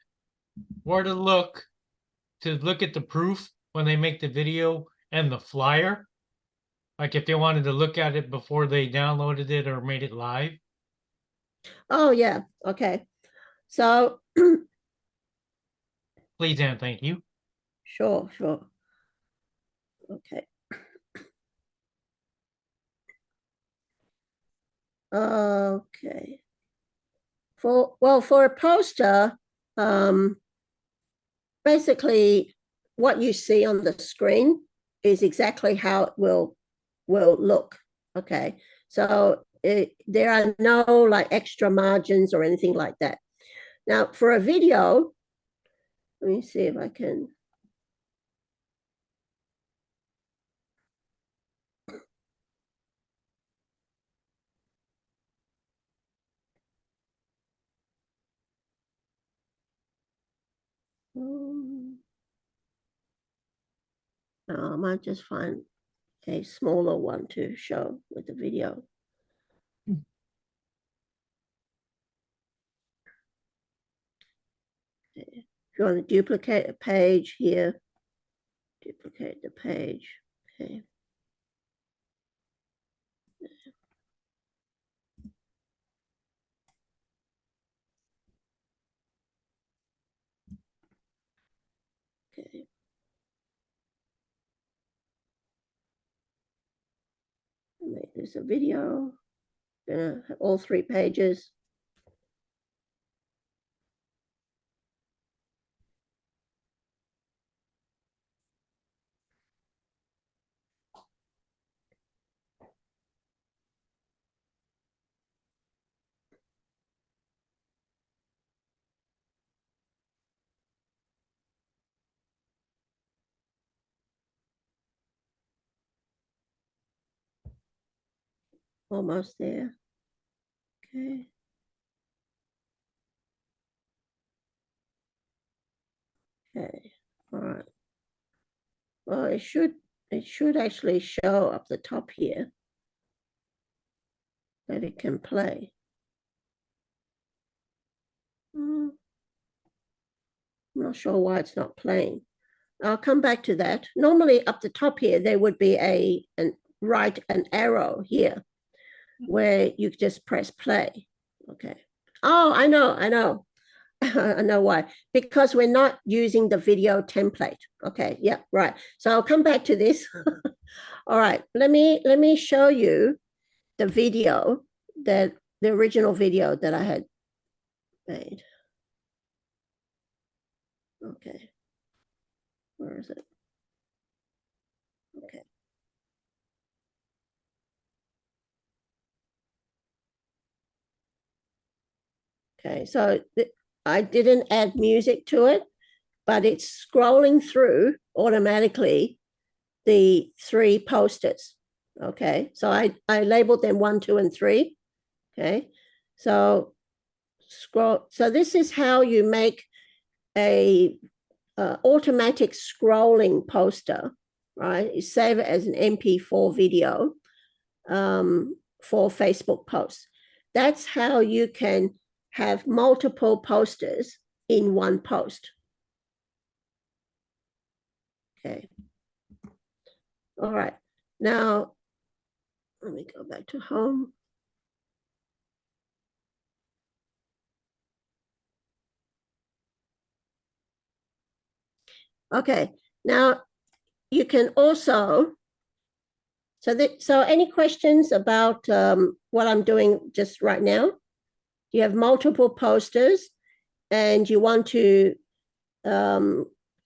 Speaker 1: where to look at the proof when they make the video and the flyer? Like if they wanted to look at it before they downloaded it or made it live?
Speaker 2: Oh, yeah. Okay. So,
Speaker 1: Please and thank you.
Speaker 2: sure. Okay. Okay. For a poster, basically what you see on the screen is exactly how it will look. Okay. So there are no like extra margins or anything like that. Now for a video, let me see if I can. I might just find a smaller one to show with the video. Okay. If you want to duplicate a page here, duplicate the page. Okay. Okay. Make this a video. Gonna have all 3 pages. Almost there. Okay. Okay. All right. Well, it should actually show up the top here that it can play. I'm not sure why it's not playing. I'll come back to that. Normally up the top here, there would be an arrow here where you just press play. Okay. Oh, I know. I know why. Because we're not using the video template. Okay. Yeah, right. So I'll come back to this. All right. Let me show you the video, the original video that I had made. Okay. Where is it? Okay. Okay, so I didn't add music to it, but it's scrolling through automatically the 3 posters. Okay, so I labeled them 1, 2, and 3. Okay, so scroll. So this is how you make a automatic scrolling poster, right? You save it as an MP4 video for Facebook posts. That's how you can have multiple posters in one post. Okay. All right. Now, let me go back to home. Okay. Now, you can also, so any questions about what I'm doing just right now? You have multiple posters and you want to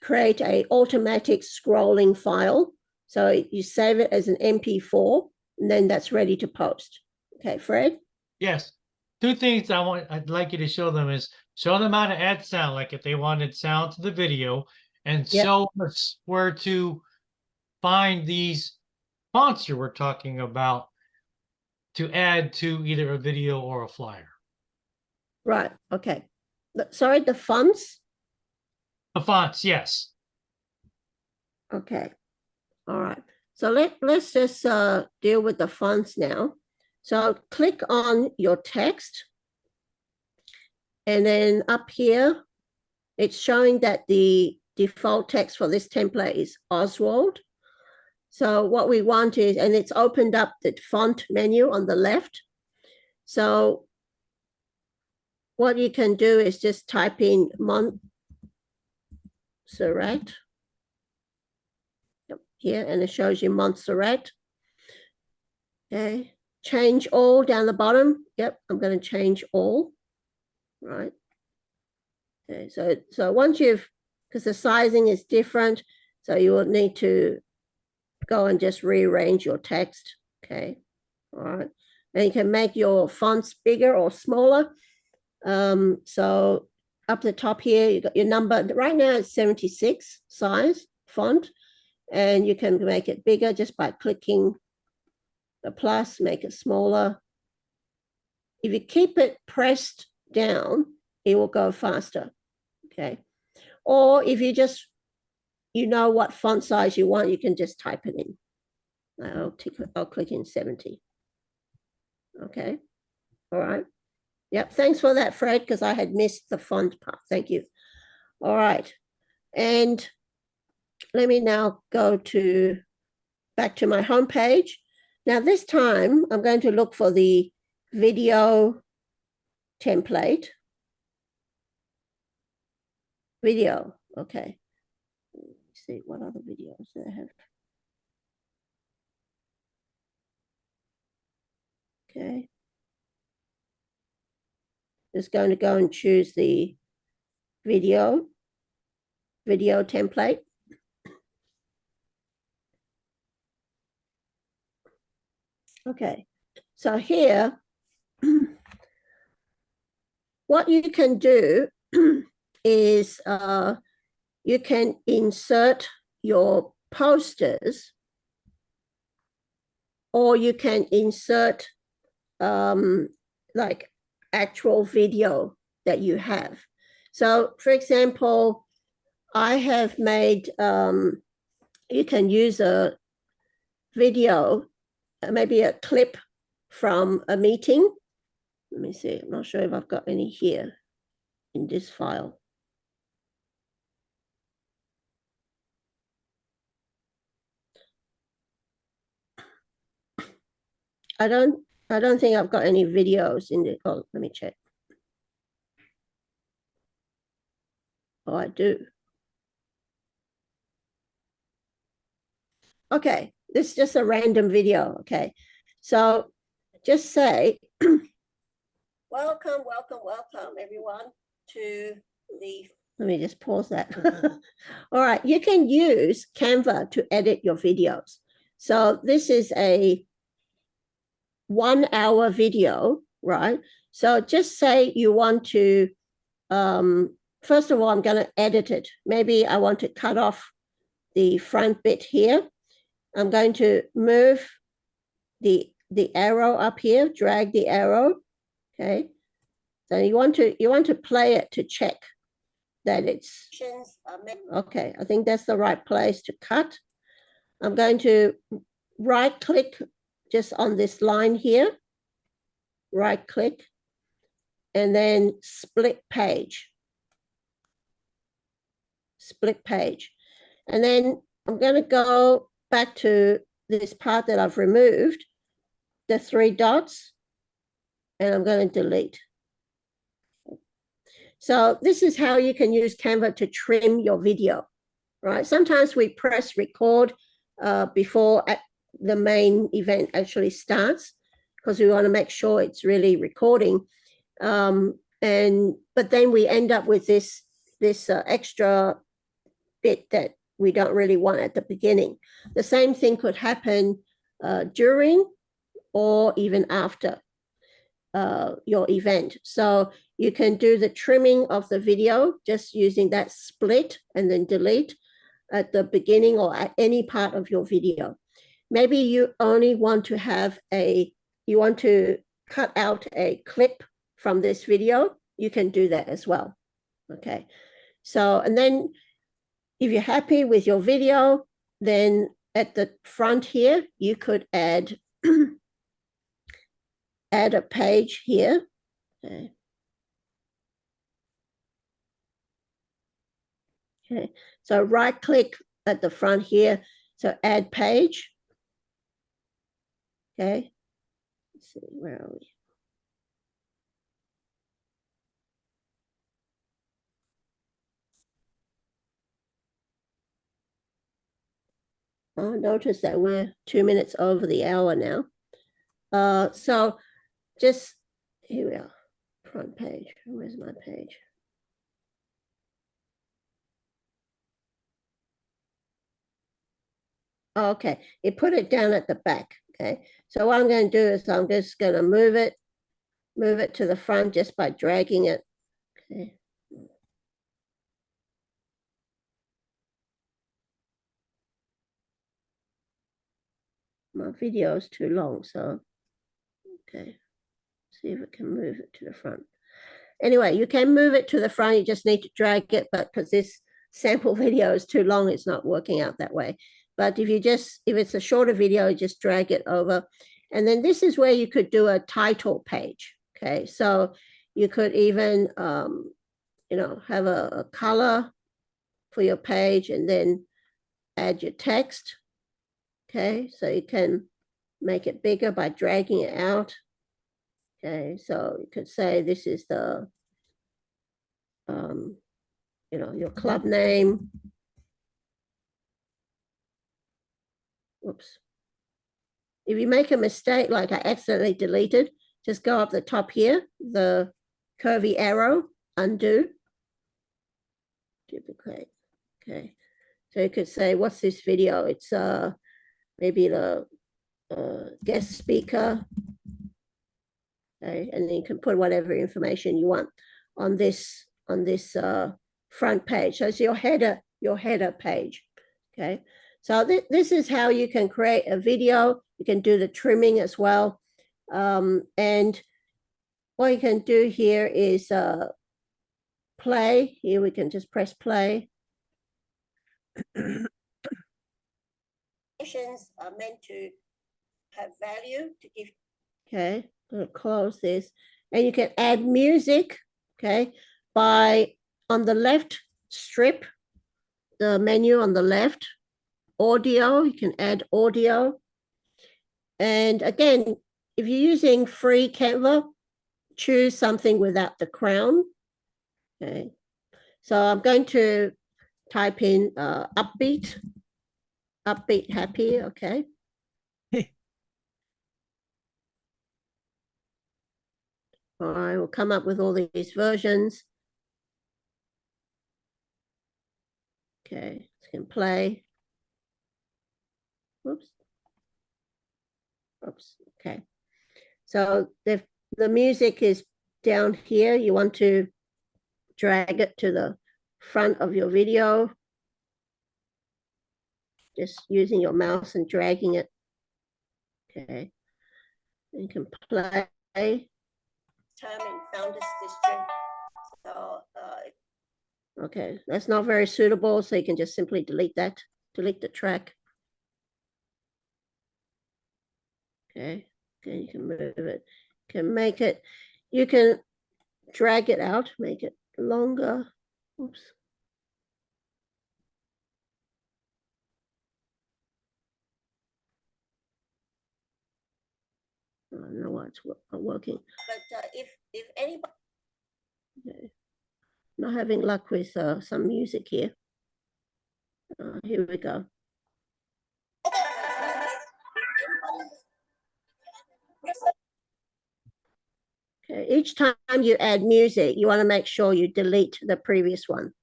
Speaker 2: create a automatic scrolling file. So you save it as an MP4 and then that's ready to post. Okay, Fred?
Speaker 1: Yes. Two things I'd like you to show them is show them how to add sound, like if they wanted sound to the video, and
Speaker 2: Yep.
Speaker 1: show us where to find these fonts you were talking about to add to either a video or a flyer.
Speaker 2: Right, okay. Sorry, the fonts?
Speaker 1: The fonts, yes.
Speaker 2: Okay, all right. So let's just deal with the fonts now. So click on your text. And then up here, it's showing that the default text for this template is Oswald. So what we want is, and it's opened up the font menu on the left. So what you can do is just type in Montserrat here, and it shows you Montserrat. Okay, change all down the bottom. Yep, I'm going to change all. Right. Okay, so once you've, because the sizing is different, so you will need to go and just rearrange your text. Okay, all right. And you can make your fonts bigger or smaller. So up the top here, you got your number. Right now it's 76 size font, and you can make it bigger just by clicking the plus, make it smaller. If you keep it pressed down, it will go faster. Okay. Or if you just, you know what font size you want, you can just type it in. I'll click in 70. Okay. All right. Yep. Thanks for that, Fred, because I had missed the font part. Thank you. All right. And let me now go back to my home page. Now this time I'm going to look for the video template. Video. Okay. Let's see what other videos do I have. Okay. Just going to go and choose the video template. Okay. So here, what you can do is you can insert your posters, or you can insert like actual video that you have. So for example, I have made, you can use a video, maybe a clip from a meeting. Let me see, I'm not sure if I've got any here in this file. I don't think I've got any videos in the, oh, let me check. Oh, I do. Okay, this is just a random video. Okay, so just say, welcome, everyone to the, let me just pause that. All right, you can use Canva to edit your videos. So this is a 1 hour video, right? So just say you want to, first of all, I'm going to edit it. Maybe I want to cut off the front bit here. I'm going to move the arrow up here, drag the arrow. Okay. So you want to play it to check that it's okay. I think that's the right place to cut. I'm going to right click just on this line here, right click, and then split page. Split page. And then I'm going to go back to this part that I've removed, the 3 dots, and I'm going to delete. So this is how you can use Canva to trim your video. right? Sometimes we press record before the main event actually starts because we want to make sure it's really recording. But then we end up with this extra bit that we don't really want at the beginning. The same thing could happen during or even after your event. So you can do the trimming of the video just using that split and then delete at the beginning or at any part of your video. Maybe you only want to have you want to cut out a clip from this video, you can do that as well. Okay. So, and then if you're happy with your video, then at the front here, you could add add a page here. Okay. Okay. So right click at the front here. So add page. Okay. Let's see, where are we? Oh, notice that we're 2 minutes over the hour now. So just here we are, front page. Where's my page? Okay, it put it down at the back. Okay, so what I'm going to do is I'm just going to move it to the front just by dragging it. Okay. My video is too long, so okay. See if it can move it to the front. Anyway, you can move it to the front. You just need to drag it, but because this sample video is too long, it's not working out that way. But if it's a shorter video, just drag it over. And then this is where you could do a title page. Okay, so you could even, have a color for your page and then add your text. Okay, so you can make it bigger by dragging it out. Okay, so you could say this is the, your club name. Whoops. If you make a mistake, like I accidentally deleted, just go up the top here, the curvy arrow, undo, duplicate. Okay, so you could say, what's this video? It's maybe the guest speaker. Okay, and then you can put whatever information you want on this front page. So it's your header page. Okay, so this is how you can create a video. You can do the trimming as well. And what you can do here is play. Here we can just press play. Are meant to have value to give. Okay, I'm going to close this. And you can add music, okay, by on the left strip, the menu on the left, audio, you can add audio. And again, if you're using free Canva, choose something without the crown. Okay, so I'm going to type in upbeat happy. Okay. I will come up with all these versions. Okay, you can play. Whoops. Oops. Okay. So the music is down here. You want to drag it to the front of your video. Just using your mouse and dragging it. Okay. You can play. Term in Founders District. So, okay, that's not very suitable. So you can just simply delete the track. Okay, you can move it, you can drag it out, make it longer. Oops. I don't know why it's not working. But if anybody, okay. Not having luck with some music here. Here we go. Okay, each time you add music, you want to make sure you delete the previous one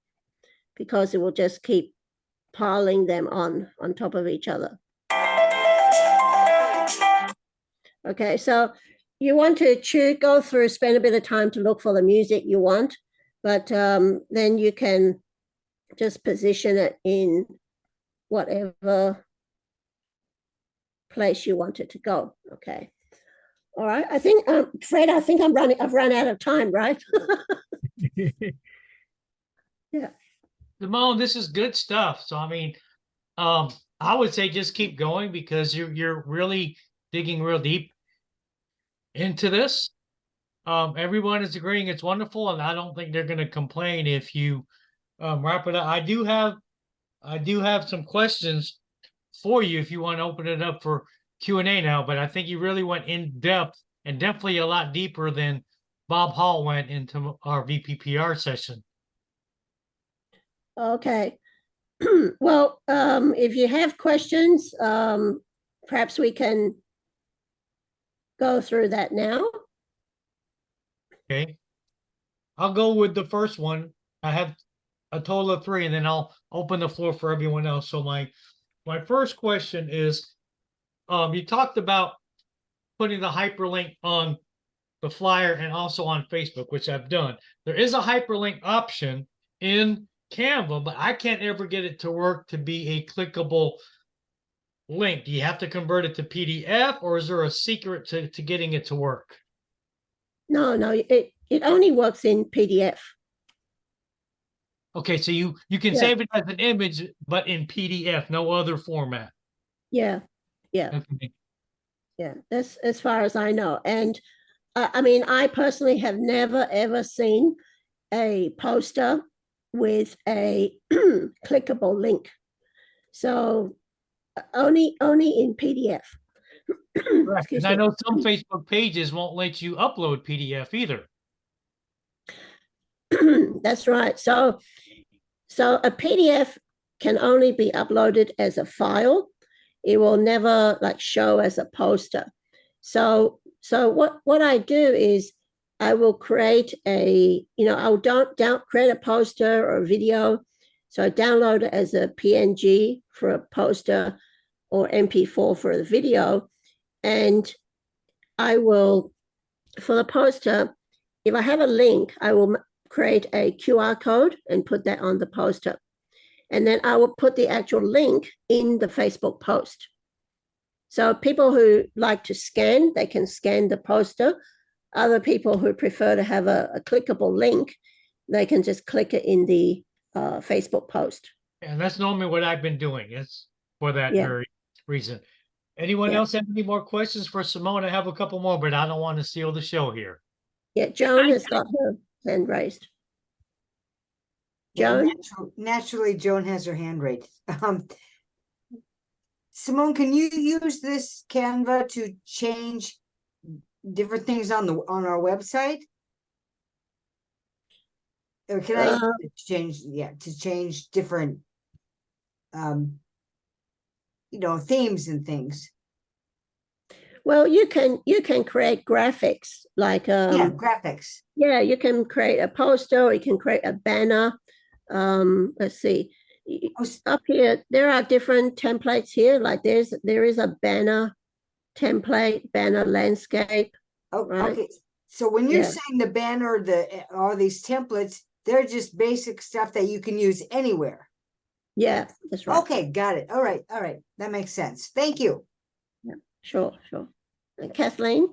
Speaker 2: because it will just keep piling them on top of each other. Okay, so you want to go through, spend a bit of time to look for the music you want, but then you can just position it in whatever place you want it to go. Okay. All right. I think, Fred, I think I've run out of time, right? Yeah.
Speaker 1: Simone, this is good stuff. So, I mean, I would say just keep going because you're really digging real deep into this. Everyone is agreeing it's wonderful, and I don't think they're going to complain if you wrap it up. I do have some questions for you if you want to open it up for Q&A now, but I think you really went in depth and definitely a lot deeper than Bob Hall went into our VPPR session.
Speaker 2: Okay. Well, if you have questions, perhaps we can go through that now.
Speaker 1: Okay. I'll go with the first one. I have a total of 3, and then I'll open the floor for everyone else. So my first question is, you talked about putting the hyperlink on the flyer and also on Facebook, which I've done. There is a hyperlink option in Canva, but I can't ever get it to work to be a clickable link. Do you have to convert it to PDF, or is there a secret to getting it to work?
Speaker 2: No, it only works in PDF.
Speaker 1: Okay, so you can
Speaker 2: Yeah.
Speaker 1: save it as an image, but in PDF, no other format.
Speaker 2: Yeah. Yeah.
Speaker 1: Okay.
Speaker 2: Yeah. That's as far as I know. And I mean, I personally have never ever seen a poster with a clickable link. So only in PDF.
Speaker 1: Correct. And I know some Facebook pages won't let you upload PDF either.
Speaker 2: That's right. So a PDF can only be uploaded as a file. It will never like show as a poster. So what I do is I will create I don't create a poster or a video. So I download it as a PNG for a poster or MP4 for the video. And I will, for the poster, if I have a link, I will create a QR code and put that on the poster. And then I will put the actual link in the Facebook post. So people who like to scan, they can scan the poster. Other people who prefer to have a clickable link, they can just click it in the Facebook post.
Speaker 1: And that's normally what I've been doing. It's for that very reason. Anyone else have any more questions for Simone? I have a couple more, but I don't want to steal the show here.
Speaker 2: Yeah, Joan has got her hand raised. Joan?
Speaker 4: Naturally, Joan has her hand raised. Simone, can you use this Canva to change different things on our website? Or can I change different themes and things?
Speaker 2: Well, you can create graphics like
Speaker 4: graphics.
Speaker 2: Yeah, you can create a poster or you can create a banner. Let's see. Up here, there are different templates here. Like there is a banner template, banner landscape.
Speaker 4: Oh,
Speaker 2: right?
Speaker 4: Okay. So when you're saying the banner, all these templates, they're just basic stuff that you can use anywhere.
Speaker 2: Yeah, that's right.
Speaker 4: Okay, got it. All right. That makes sense. Thank you.
Speaker 2: Yeah, sure. Kathleen?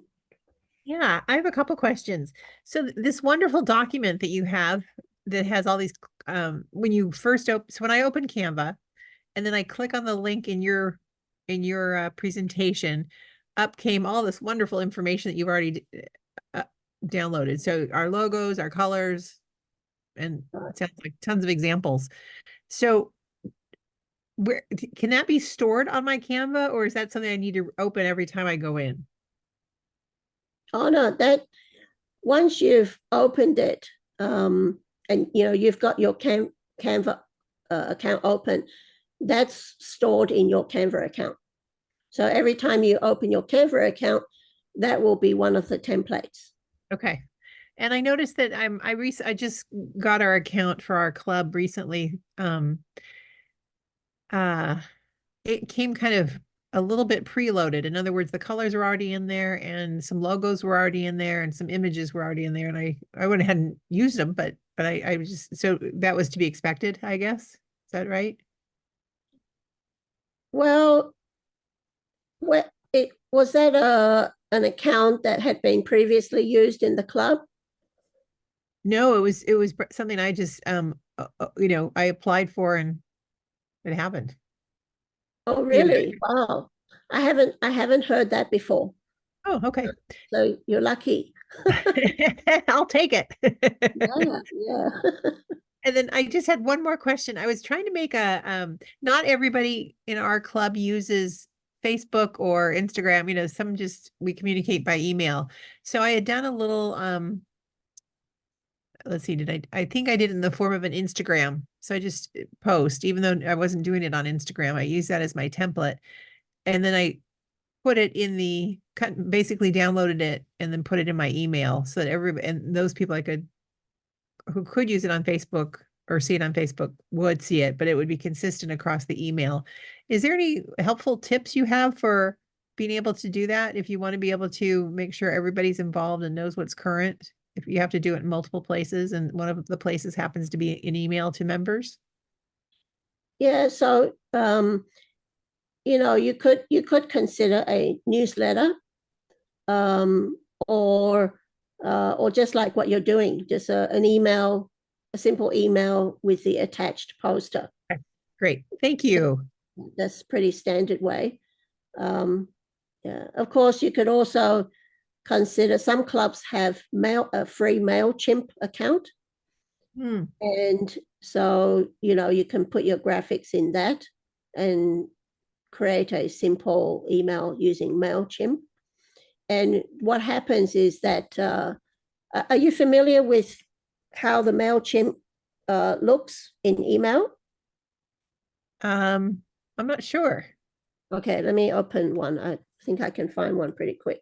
Speaker 3: Yeah, I have a couple questions. So this wonderful document that you have that has all these, when you first open, so when I open Canva and then I click on the link in your presentation, up came all this wonderful information that you've already downloaded. So our logos, our colors, and it sounds like tons of examples. So where can that be stored on my Canva, or is that something I need to open every time I go in?
Speaker 2: Oh no, that once you've opened it, and you've got your Canva account open, that's stored in your Canva account. So every time you open your Canva account, that will be one of the templates.
Speaker 3: Okay. And I noticed that I just got our account for our club recently. It came kind of a little bit preloaded. In other words, the colors are already in there and some logos were already in there and some images were already in there. And I went ahead and used them, but I was just, so that was to be expected, I guess. Is that right?
Speaker 2: Well, it was that an account that had been previously used in the club?
Speaker 3: No, it was something I just, I applied for and it happened.
Speaker 2: Oh,
Speaker 3: You know,
Speaker 2: really? Wow. I haven't heard that before.
Speaker 3: Oh, okay.
Speaker 2: So you're lucky.
Speaker 3: I'll take it.
Speaker 2: Yeah, yeah.
Speaker 3: And then I just had one more question. I was trying to make not everybody in our club uses Facebook or Instagram, some just we communicate by email. So I had done a little let's see, I think I did it in the form of an Instagram. So I just post, even though I wasn't doing it on Instagram, I use that as my template. And then I put it in basically downloaded it and then put it in my email so that and those people who could use it on Facebook or see it on Facebook would see it, but it would be consistent across the email. Is there any helpful tips you have for being able to do that if you want to be able to make sure everybody's involved and knows what's current? If you have to do it in multiple places and one of the places happens to be an email to members?
Speaker 2: Yeah, so you could consider a newsletter, or just like what you're doing, just an email, a simple email with the attached poster.
Speaker 3: Okay, great, thank you.
Speaker 2: That's pretty standard way. Yeah, of course, you could also consider some clubs have a free MailChimp account. And so, you can put your graphics in that and create a simple email using MailChimp. And what happens is that, are you familiar with how the MailChimp looks in email?
Speaker 3: I'm not sure.
Speaker 2: Okay, let me open one. I think I can find one pretty quick.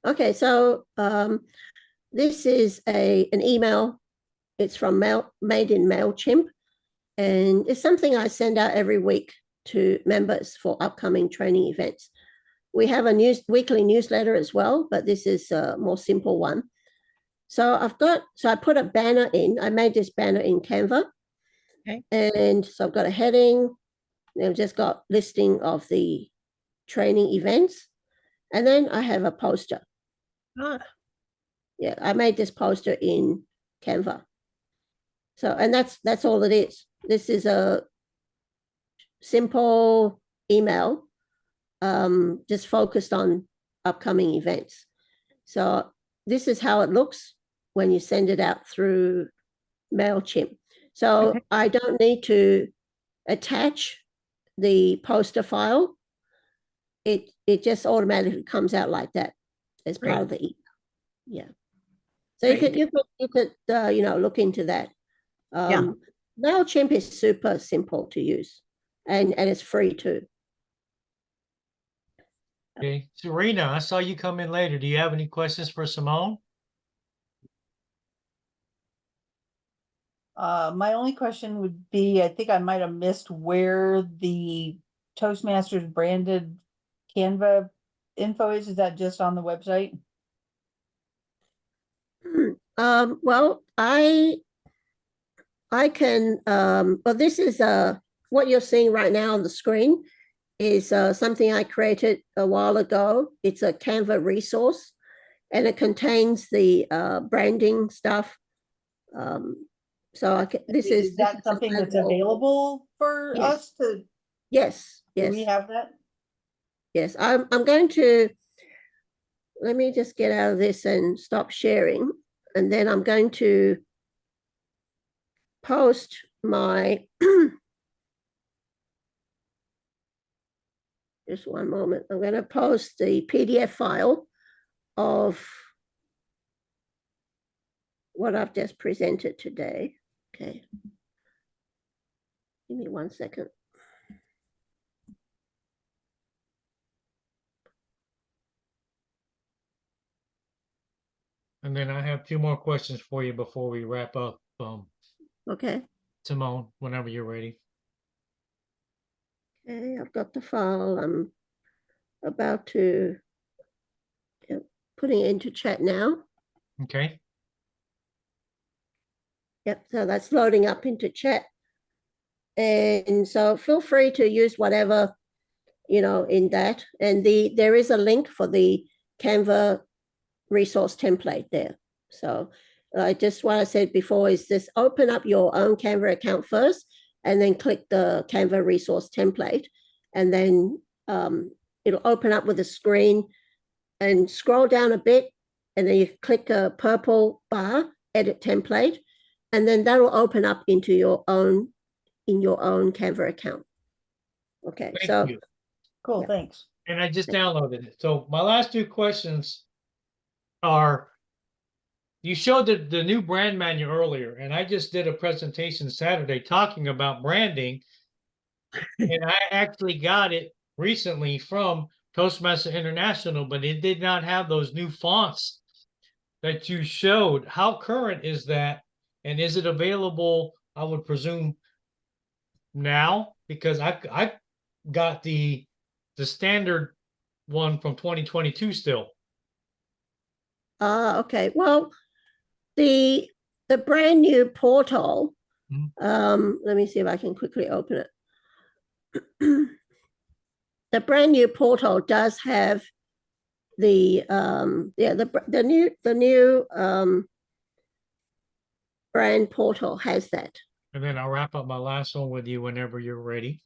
Speaker 2: Okay, so this is an email. It's from made in MailChimp, and it's something I send out every week to members for upcoming training events. We have a weekly newsletter as well, but this is a more simple one. So I put a banner in. I made this banner in Canva.
Speaker 3: Okay.
Speaker 2: And so I've got a heading. I've just got listing of the training events. And then I have a poster. Yeah, I made this poster in Canva. So, and that's all it is. This is a simple email, just focused on upcoming events. So this is how it looks when you send it out through MailChimp. So
Speaker 3: Okay.
Speaker 2: I don't need to attach the poster file. It just automatically comes out like that as part of the email. Yeah. So you could look into that.
Speaker 3: Yeah.
Speaker 2: MailChimp is super simple to use, and it's free too.
Speaker 1: Okay, Serena, I saw you come in later. Do you have any questions for Simone?
Speaker 5: My only question would be, I think I might have missed where the Toastmasters branded Canva info is. Is that just on the website?
Speaker 2: Well, I can, well, this is what you're seeing right now on the screen is something I created a while ago. It's a Canva resource, and it contains the branding stuff. So
Speaker 5: is that something that's available for us to?
Speaker 2: Yes, yes.
Speaker 5: Do we have that?
Speaker 2: Yes, I'm going to, let me just get out of this and stop sharing. And then I'm going to post my, just one moment. I'm going to post the PDF file of what I've just presented today. Okay. Give me 1 second.
Speaker 1: And then I have 2 more questions for you before we wrap up,
Speaker 2: Okay.
Speaker 1: Simone, whenever you're ready.
Speaker 2: Okay, I've got the file. I'm about to putting it into chat now.
Speaker 1: Okay.
Speaker 2: Yep, so that's loading up into chat. And so feel free to use whatever, in that. And there is a link for the Canva resource template there. So just what I said before is just open up your own Canva account first, and then click the Canva resource template. And then it'll open up with a screen, and scroll down a bit, and then you click a purple bar, edit template, and then that'll open up into your own Canva account. Okay,
Speaker 1: Thank
Speaker 2: so
Speaker 1: you.
Speaker 5: Cool,
Speaker 2: Yeah.
Speaker 5: thanks.
Speaker 1: And I just downloaded it. So my last 2 questions are, you showed the new brand manual earlier, and I just did a presentation Saturday talking about branding. And I actually got it recently from Toastmasters International, but it did not have those new fonts that you showed. How current is that? And is it available, I would presume, now? Because I got the standard one from 2022 still.
Speaker 2: okay. Well, the brand new portal. Let me see if I can quickly open it. The brand new portal does have the new brand portal has that.
Speaker 1: And then I'll wrap up my last one with you whenever you're ready.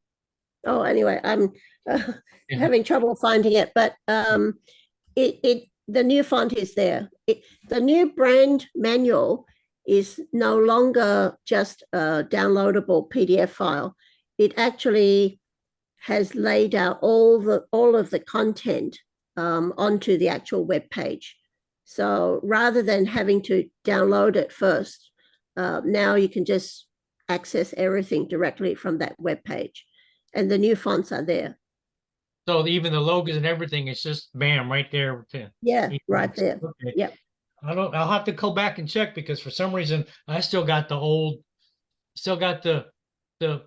Speaker 2: Oh, anyway, I'm having trouble finding it, but the new font is there. The new brand manual is no longer just a downloadable PDF file. It actually has laid out all of the content onto the actual web page. So rather than having to download it first, now you can just access everything directly from that web page, and the new fonts are there.
Speaker 1: So even the logos and everything, it's just bam right there.
Speaker 2: Yeah, right there.
Speaker 1: Okay.
Speaker 2: Yep.
Speaker 1: I'll have to go back and check, because for some reason I still got the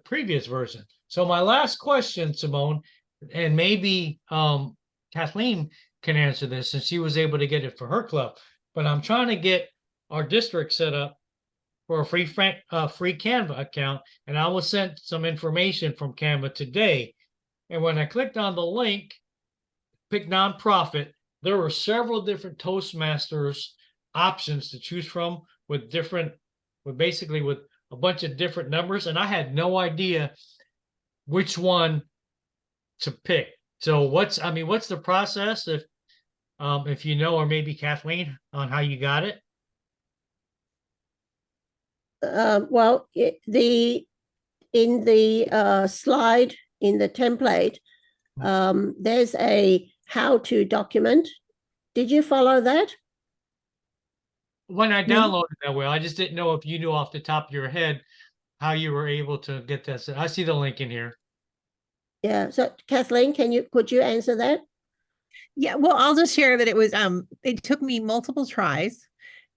Speaker 1: previous version. So my last question, Simone, and maybe Kathleen can answer this, since she was able to get it for her club, but I'm trying to get our district set up for a free Canva account, and I was sent some information from Canva today. And when I clicked on the link, pick nonprofit, there were several different Toastmasters options to choose from with basically with a bunch of different numbers. And I had no idea which one to pick. So what's the process, if you know, or maybe Kathleen, on how you got it?
Speaker 2: Well, in the slide in the template, there's a how-to document. Did you follow that?
Speaker 1: When I downloaded that way, I just didn't know if you knew off the top of your head how you were able to get that. I see the link in here.
Speaker 2: Yeah. So Kathleen, could you answer that?
Speaker 3: Yeah, well, I'll just share that it took me multiple tries,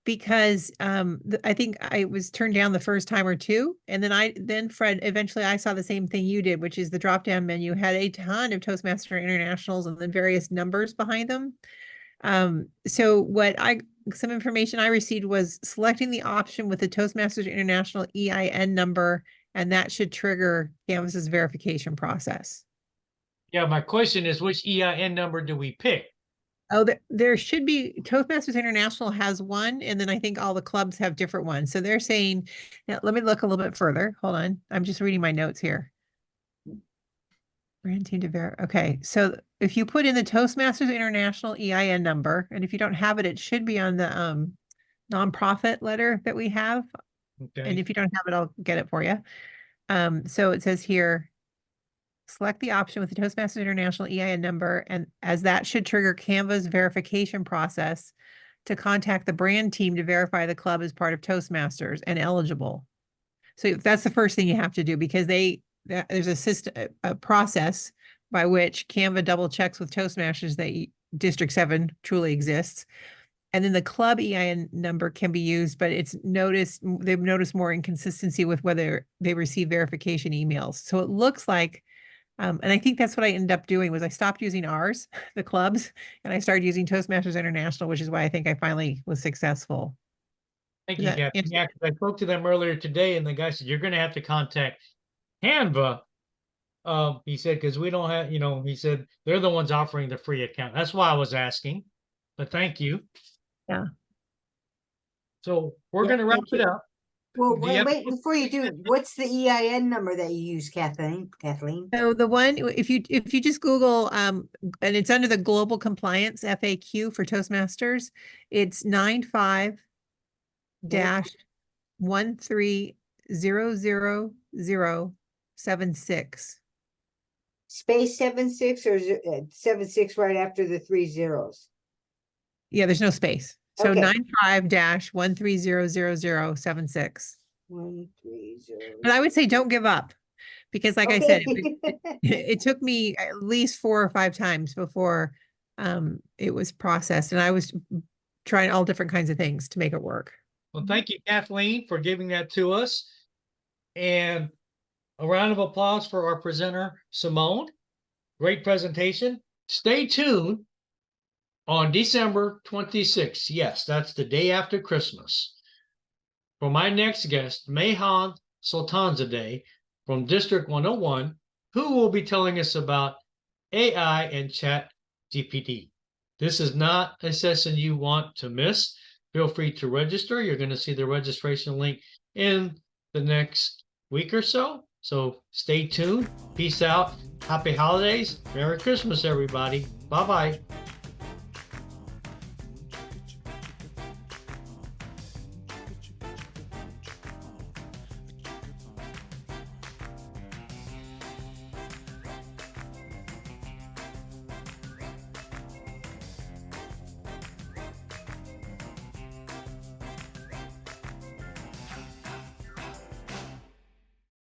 Speaker 3: because I think I was turned down the first time or two. And then Fred, eventually I saw the same thing you did, which is the drop-down menu had a ton of Toastmaster Internationals and then various numbers behind them. So some information I received was selecting the option with the Toastmasters International EIN number, and that should trigger Canvas's verification process.
Speaker 1: Yeah, my question is, which EIN number do we pick?
Speaker 3: Oh, there should be. Toastmasters International has one, and then I think all the clubs have different ones. So they're saying, now let me look a little bit further. Hold on. I'm just reading my notes here. Brand team to verify. Okay, so if you put in the Toastmasters International EIN number, and if you don't have it, it should be on the nonprofit letter that we have. And
Speaker 1: Okay.
Speaker 3: if you don't have it, I'll get it for you. So it says here, select the option with the Toastmasters International EIN number, and as that should trigger Canva's verification process to contact the brand team to verify the club is part of Toastmasters and eligible. So that's the first thing you have to do, because there's a system, a process by which Canva double checks with Toastmasters that District 7 truly exists. And then the club EIN number can be used, but they've noticed more inconsistency with whether they receive verification emails. So it looks like, and I think that's what I ended up doing, was I stopped using ours, the clubs, and I started using Toastmasters International, which is why I think I finally was successful.
Speaker 1: Thank
Speaker 3: Does
Speaker 1: you,
Speaker 3: that
Speaker 1: Kathy.
Speaker 3: answer-
Speaker 1: Yeah, 'cause I spoke to them earlier today, and the guy said, you're gonna have to contact Canva. He said, because we don't have, he said, they're the ones offering the free account. That's why I was asking, but thank you.
Speaker 3: Yeah.
Speaker 1: So we're
Speaker 2: Yeah,
Speaker 1: gonna wrap
Speaker 2: thank
Speaker 1: it
Speaker 2: you.
Speaker 1: up.
Speaker 4: Well,
Speaker 1: Do you have-
Speaker 4: wait, before you do, what's the EIN number that you use, Kathleen?
Speaker 3: So the one, if you just Google, and it's under the global compliance FAQ for Toastmasters, it's 95-13000076.
Speaker 4: Space 76 or is it 76 right after the 3 zeros?
Speaker 3: Yeah, there's no space. So
Speaker 4: Okay.
Speaker 3: 95-13000076.
Speaker 4: 130.
Speaker 3: But I would say don't give up, because like I said,
Speaker 4: Okay.
Speaker 3: it took me at least 4 or 5 times before it was processed, and I was trying all different kinds of things to make it work.
Speaker 1: Well, thank you, Kathleen, for giving that to us. And a round of applause for our presenter, Simone. Great presentation. Stay tuned on December 26th. Yes, that's the day after Christmas. For my next guest, Mayhan Sultanzadeh from District 101, who will be telling us about AI and Chat GPT. This is not a session you want to miss. Feel free to register. You're going to see the registration link in the next week or so. So stay tuned. Peace out. Happy holidays. Merry Christmas, everybody. Bye-bye.